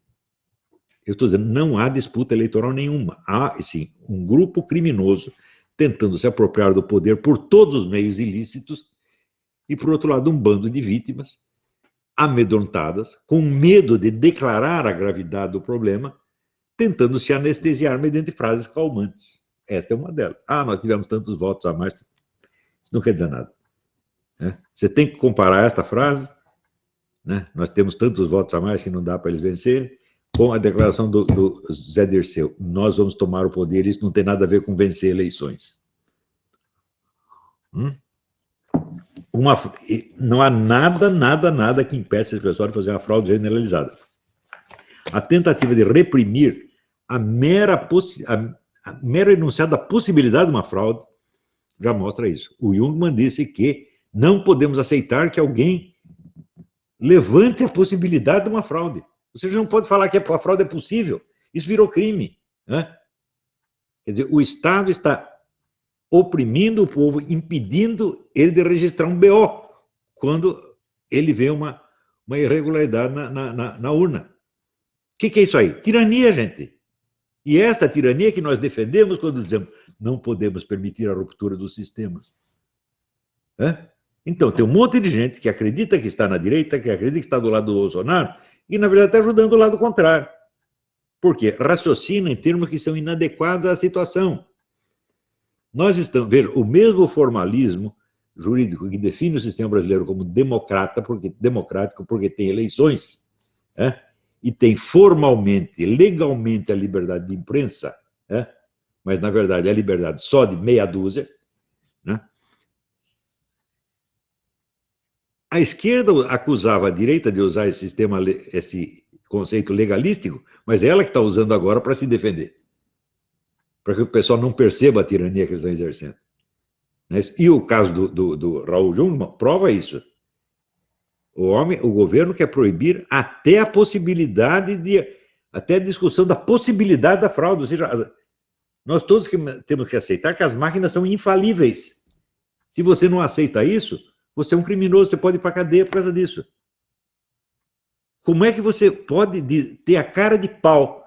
Eu estou dizendo, não há disputa eleitoral nenhuma. Há, sim, um grupo criminoso tentando se apropriar do poder por todos os meios ilícitos e, por outro lado, um bando de vítimas amedrontadas, com medo de declarar a gravidade do problema, tentando se anestesiar mediante frases calmantes. Esta é uma delas. Ah, nós tivemos tantos votos a mais. Isso não quer dizer nada, né? Você tem que comparar esta frase, né? Nós temos tantos votos a mais que não dá para eles vencerem, com a declaração do Zé Dirceu. Nós vamos tomar o poder, isso não tem nada a ver com vencer eleições. Não há nada que impeça esse pessoal de fazer uma fraude generalizada. A tentativa de reprimir a mero enunciado da possibilidade de uma fraude já mostra isso. O Jungmann disse que não podemos aceitar que alguém levante a possibilidade de uma fraude. Você não pode falar que a fraude é possível. Isso virou crime, né? Quer dizer, o Estado está oprimindo o povo, impedindo ele de registrar um BO quando ele vê uma irregularidade na urna. O que é isso aí? Tirania, gente. E essa tirania que nós defendemos quando dizemos não podemos permitir a ruptura do sistema. Então, tem um monte de gente que acredita que está na direita, que acredita que está do lado do Bolsonaro, e, na verdade, está ajudando o lado contrário. Por quê? Raciocina em termos que são inadequados à situação. Nós estamos vendo o mesmo formalismo jurídico que define o sistema brasileiro como democrático porque tem eleições, e tem formalmente, legalmente a liberdade de imprensa, mas, na verdade, é a liberdade só de meia dúzia, né? A esquerda acusava a direita de usar esse conceito legalístico, mas é ela que está usando agora para se defender, para que o pessoal não perceba a tirania que eles estão exercendo. E o caso do Raul Jungmann prova isso. O governo quer proibir até a possibilidade até a discussão da possibilidade da fraude. Ou seja, nós todos temos que aceitar que as máquinas são infalíveis. Se você não aceita isso, você é um criminoso, você pode ir para a cadeia por causa disso. Como é que você pode ter a cara de pau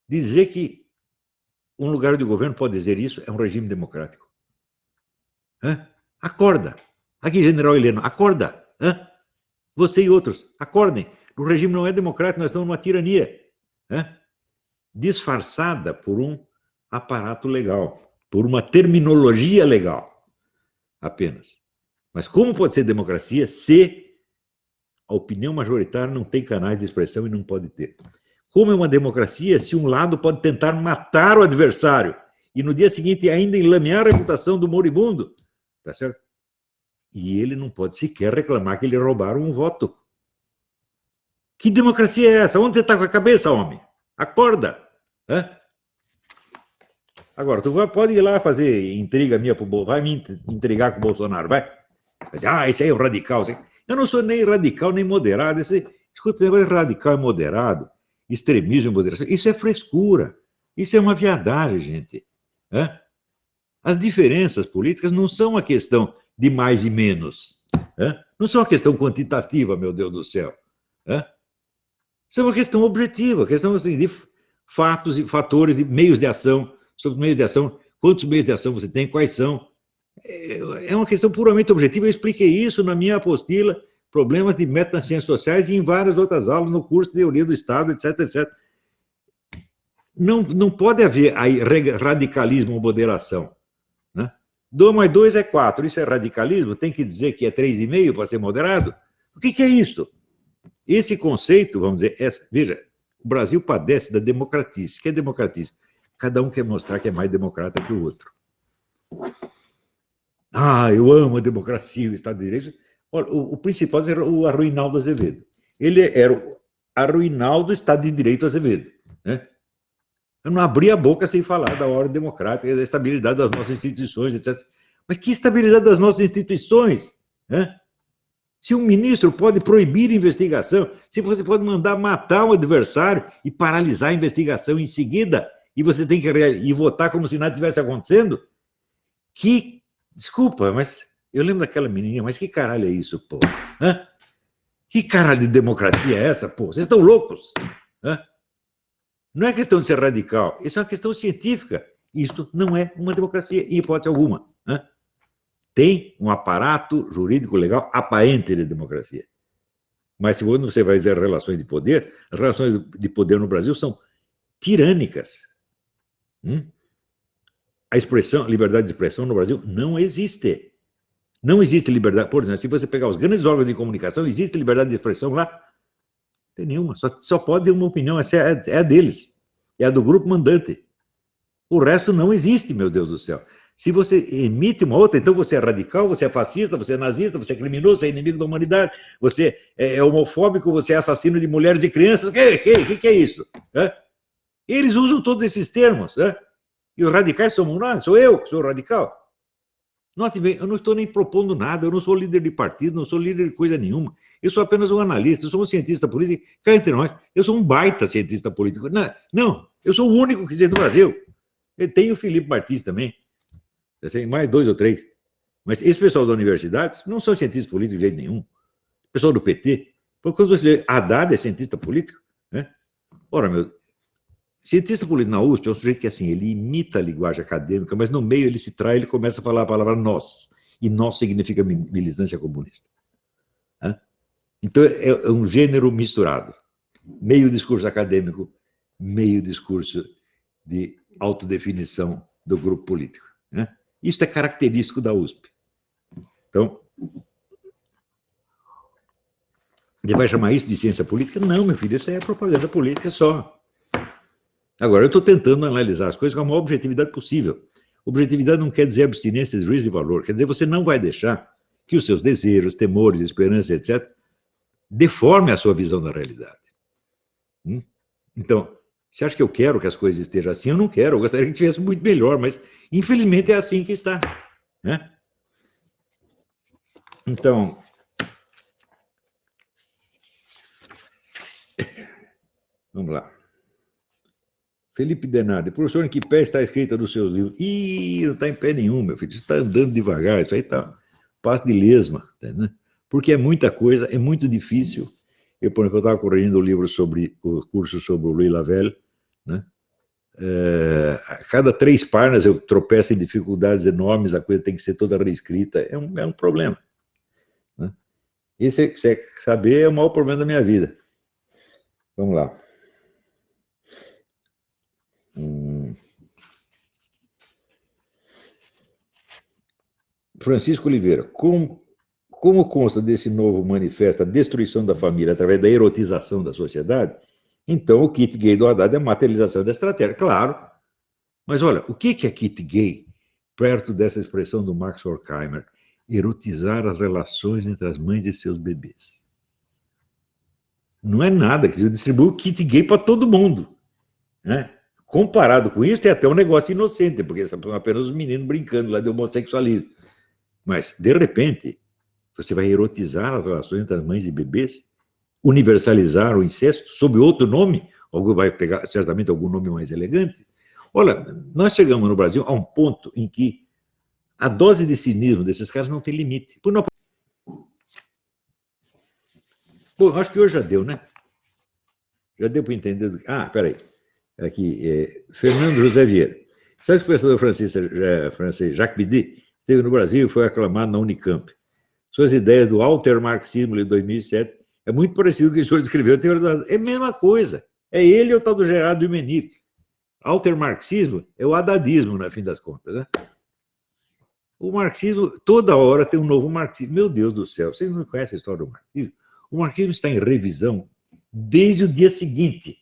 dizer que um lugar de governo pode dizer isso? É um regime democrático. Acorda. Aqui, general Heleno, acorda. Você e outros, acordem. O regime não é democrático, nós estamos numa tirania. Disfarçada por um aparato legal, por uma terminologia legal, apenas. Mas como pode ser democracia se a opinião majoritária não tem canais de expressão e não pode ter? Como é uma democracia se um lado pode tentar matar o adversário e no dia seguinte ainda enlamear a reputação do moribundo, tá certo? E ele não pode sequer reclamar que lhe roubaram um voto. Que democracia é essa? Onde você está com a cabeça, homem? Acorda! Hã? Agora, tu pode ir lá fazer intriga minha pro Bolsonaro, vai me intrigar com o Bolsonaro, vai. Esse aí é um radical. Eu não sou nem radical, nem moderado. Escuta, esse negócio de radical e moderado, extremismo e moderação, isso é frescura. Isso é uma viadagem, gente. Hã? As diferenças políticas não são uma questão de mais e menos. Hã? Não são uma questão quantitativa, meu Deus do céu. Hã? Isso é uma questão objetiva, questão assim, de fatos e fatores, de meios de ação, sobre meios de ação, quantos meios de ação você tem, quais são. É uma questão puramente objetiva. Eu expliquei isso na minha apostila, Problemas de Método nas Ciências Sociais, e em várias outras aulas, no curso de Teoria do Estado, etc, etc. Não pode haver aí radicalismo ou moderação. Né? 2 mais 2 é 4. Isso é radicalismo? Tem que dizer que é 3,5 para ser moderado? O que é isso? Esse conceito, vamos dizer, veja, o Brasil padece da democratice. O que é democratice? Cada um quer mostrar que é mais democrata que o outro. Eu amo a democracia, o Estado de Direito. Olha, o principal era o Arruinaldo Azevedo. Ele era o Arruinaldo Estado de Direito Azevedo. Né? Eu não abria a boca sem falar da ordem democrática, da estabilidade das nossas instituições, etc. Mas que estabilidade das nossas instituições? Né? Se um ministro pode proibir investigação, se você pode mandar matar um adversário e paralisar a investigação em seguida, e você tem que votar como se nada tivesse acontecendo, desculpa, mas eu lembro daquela menininha, mas que caralho é isso, pô? Hã? Que caralho de democracia é essa, pô? Vocês estão loucos? Hã? Não é questão de ser radical, isso é uma questão científica. Isto não é uma democracia, em hipótese alguma. Hã? Tem um aparato jurídico legal aparente de democracia. Mas se você vai dizer relações de poder, as relações de poder no Brasil são tirânicas. A liberdade de expressão no Brasil não existe. Não existe liberdade. Por exemplo, se você pegar os grandes órgãos de comunicação, existe liberdade de expressão lá? Não tem nenhuma. Só pode ter uma opinião, essa é a deles. É a do grupo mandante. O resto não existe, meu Deus do céu. Se você emite uma outra, então você é radical, você é fascista, você é nazista, você é criminoso, você é inimigo da humanidade, você é homofóbico, você é assassino de mulheres e crianças. O que é isso? Eles usam todos esses termos. E os radicais somos nós, sou eu que sou radical. Note bem, eu não estou nem propondo nada, eu não sou líder de partido, não sou líder de coisa nenhuma. Eu sou apenas um analista, eu sou um cientista político. Cá entre nós, eu sou um baita cientista político. Não, eu sou o único que existe no Brasil. Tem o Felipe Martins também. Mais 2 ou 3. Mas esse pessoal da universidade não são cientistas políticos de jeito nenhum. O pessoal do PT. Porque quando você Haddad é cientista político, né? Ora, cientista político na USP é um sujeito que, assim, ele imita a linguagem acadêmica, mas no meio ele se trai, ele começa a falar a palavra nós. E nós significa militância comunista. Então, é um gênero misturado. Meio discurso acadêmico, meio discurso de autodefinição do grupo político. Isso é característico da USP. Então, você vai chamar isso de ciência política? Não, meu filho, isso é propaganda política só. Agora, eu estou tentando analisar as coisas com a maior objetividade possível. Objetividade não quer dizer abstinência de juízo de valor, quer dizer, você não vai deixar que os seus desejos, temores, esperanças, etc., deformem a sua visão da realidade. Então, você acha que eu quero que as coisas estejam assim? Eu não quero, eu gostaria que estivesse muito melhor, mas infelizmente é assim que está. Então, vamos lá. Felipe Denardi, professor, em que pé está escrita dos seus livros? Não está em pé nenhum, meu filho, você está andando devagar, isso aí está passo de lesma, né? Porque é muita coisa, é muito difícil. Eu, por exemplo, estava correndo o curso sobre o Louis Lavelle, né? A cada 3 páginas eu tropeço em dificuldades enormes, a coisa tem que ser toda reescrita, é um problema. Né? Esse, você saber, é o maior problema da minha vida. Vamos lá. Francisco Oliveira, como consta desse novo manifesto a destruição da família através da erotização da sociedade, então o kit gay do Haddad é a materialização da estratégia. Claro, Mas olha, o que é kit gay, perto dessa expressão do Max Horkheimer? Erotizar as relações entre as mães e seus bebês. Não é nada, que distribui o kit gay para todo mundo, né? Comparado com isso, tem até um negócio inocente, porque são apenas os meninos brincando lá de homossexualismo. Mas, de repente, você vai erotizar as relações entre as mães e bebês, universalizar o incesto sob outro nome, alguém vai pegar certamente algum nome mais elegante. Olha, nós chegamos no Brasil a um ponto em que a dose de cinismo desses caras não tem limite. Bom, acho que hoje já deu, né? Já deu para entender. Ah, peraí. Aqui, Fernando José Vieira. Sabe que o professor francês Jacques Bidet esteve no Brasil e foi aclamado na Unicamp. Suas ideias do altermarxismo de 2007 é muito parecido com o que o senhor escreveu. É a mesma coisa. É ele ou o tal do Gerardo Imenic. Altermarxismo é o hadadismo, no fim das contas, né? O marxismo, toda hora tem um novo marxismo. Meu Deus do céu, vocês não conhecem a história do marxismo? O marxismo está em revisão desde o dia seguinte,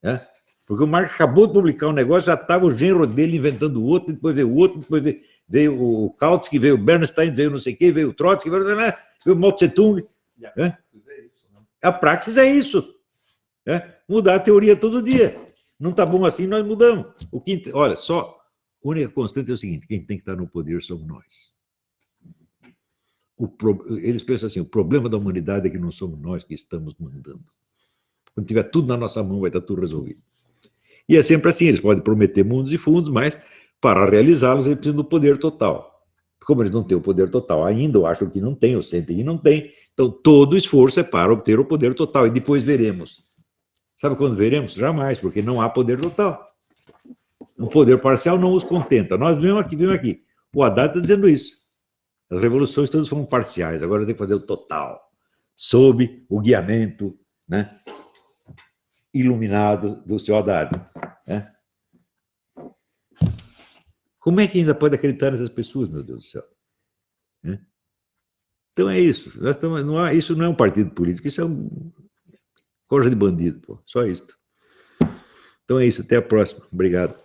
né? Porque o Marx acabou de publicar um negócio, já estava o genro dele inventando outro, depois veio o outro, depois veio o Kautsky, veio o Bernstein, veio não sei o quê, veio o Trotsky, veio o Mao Tse-tung. A praxis é isso, né? A praxis é isso. Né? Mudar a teoria todo dia. Não está bom assim, nós mudamos. Olha, só, a única constante é o seguinte, quem tem que estar no poder somos nós. Eles pensam assim, o problema da humanidade é que não somos nós que estamos mandando. Quando tiver tudo na nossa mão, vai estar tudo resolvido. E é sempre assim, eles podem prometer mundos e fundos, mas para realizá-los eles precisam do poder total. Como eles não têm o poder total ainda, ou acham que não tem, ou sentem que não tem, então todo o esforço é para obter o poder total, e depois veremos. Sabe quando veremos? Jamais, porque não há poder total. Um poder parcial não os contenta. Nós vimos aqui. O Haddad está dizendo isso. As revoluções todas foram parciais, agora tem que fazer o total, sob o guiamento, né, iluminado do seu Haddad. Né? Como é que ainda pode acreditar nessas pessoas, meu Deus do céu? Né? Então é isso. Isso não é um partido político, isso é um corja de bandido, pô. Só isso. Então é isso, até a próxima. Obrigado.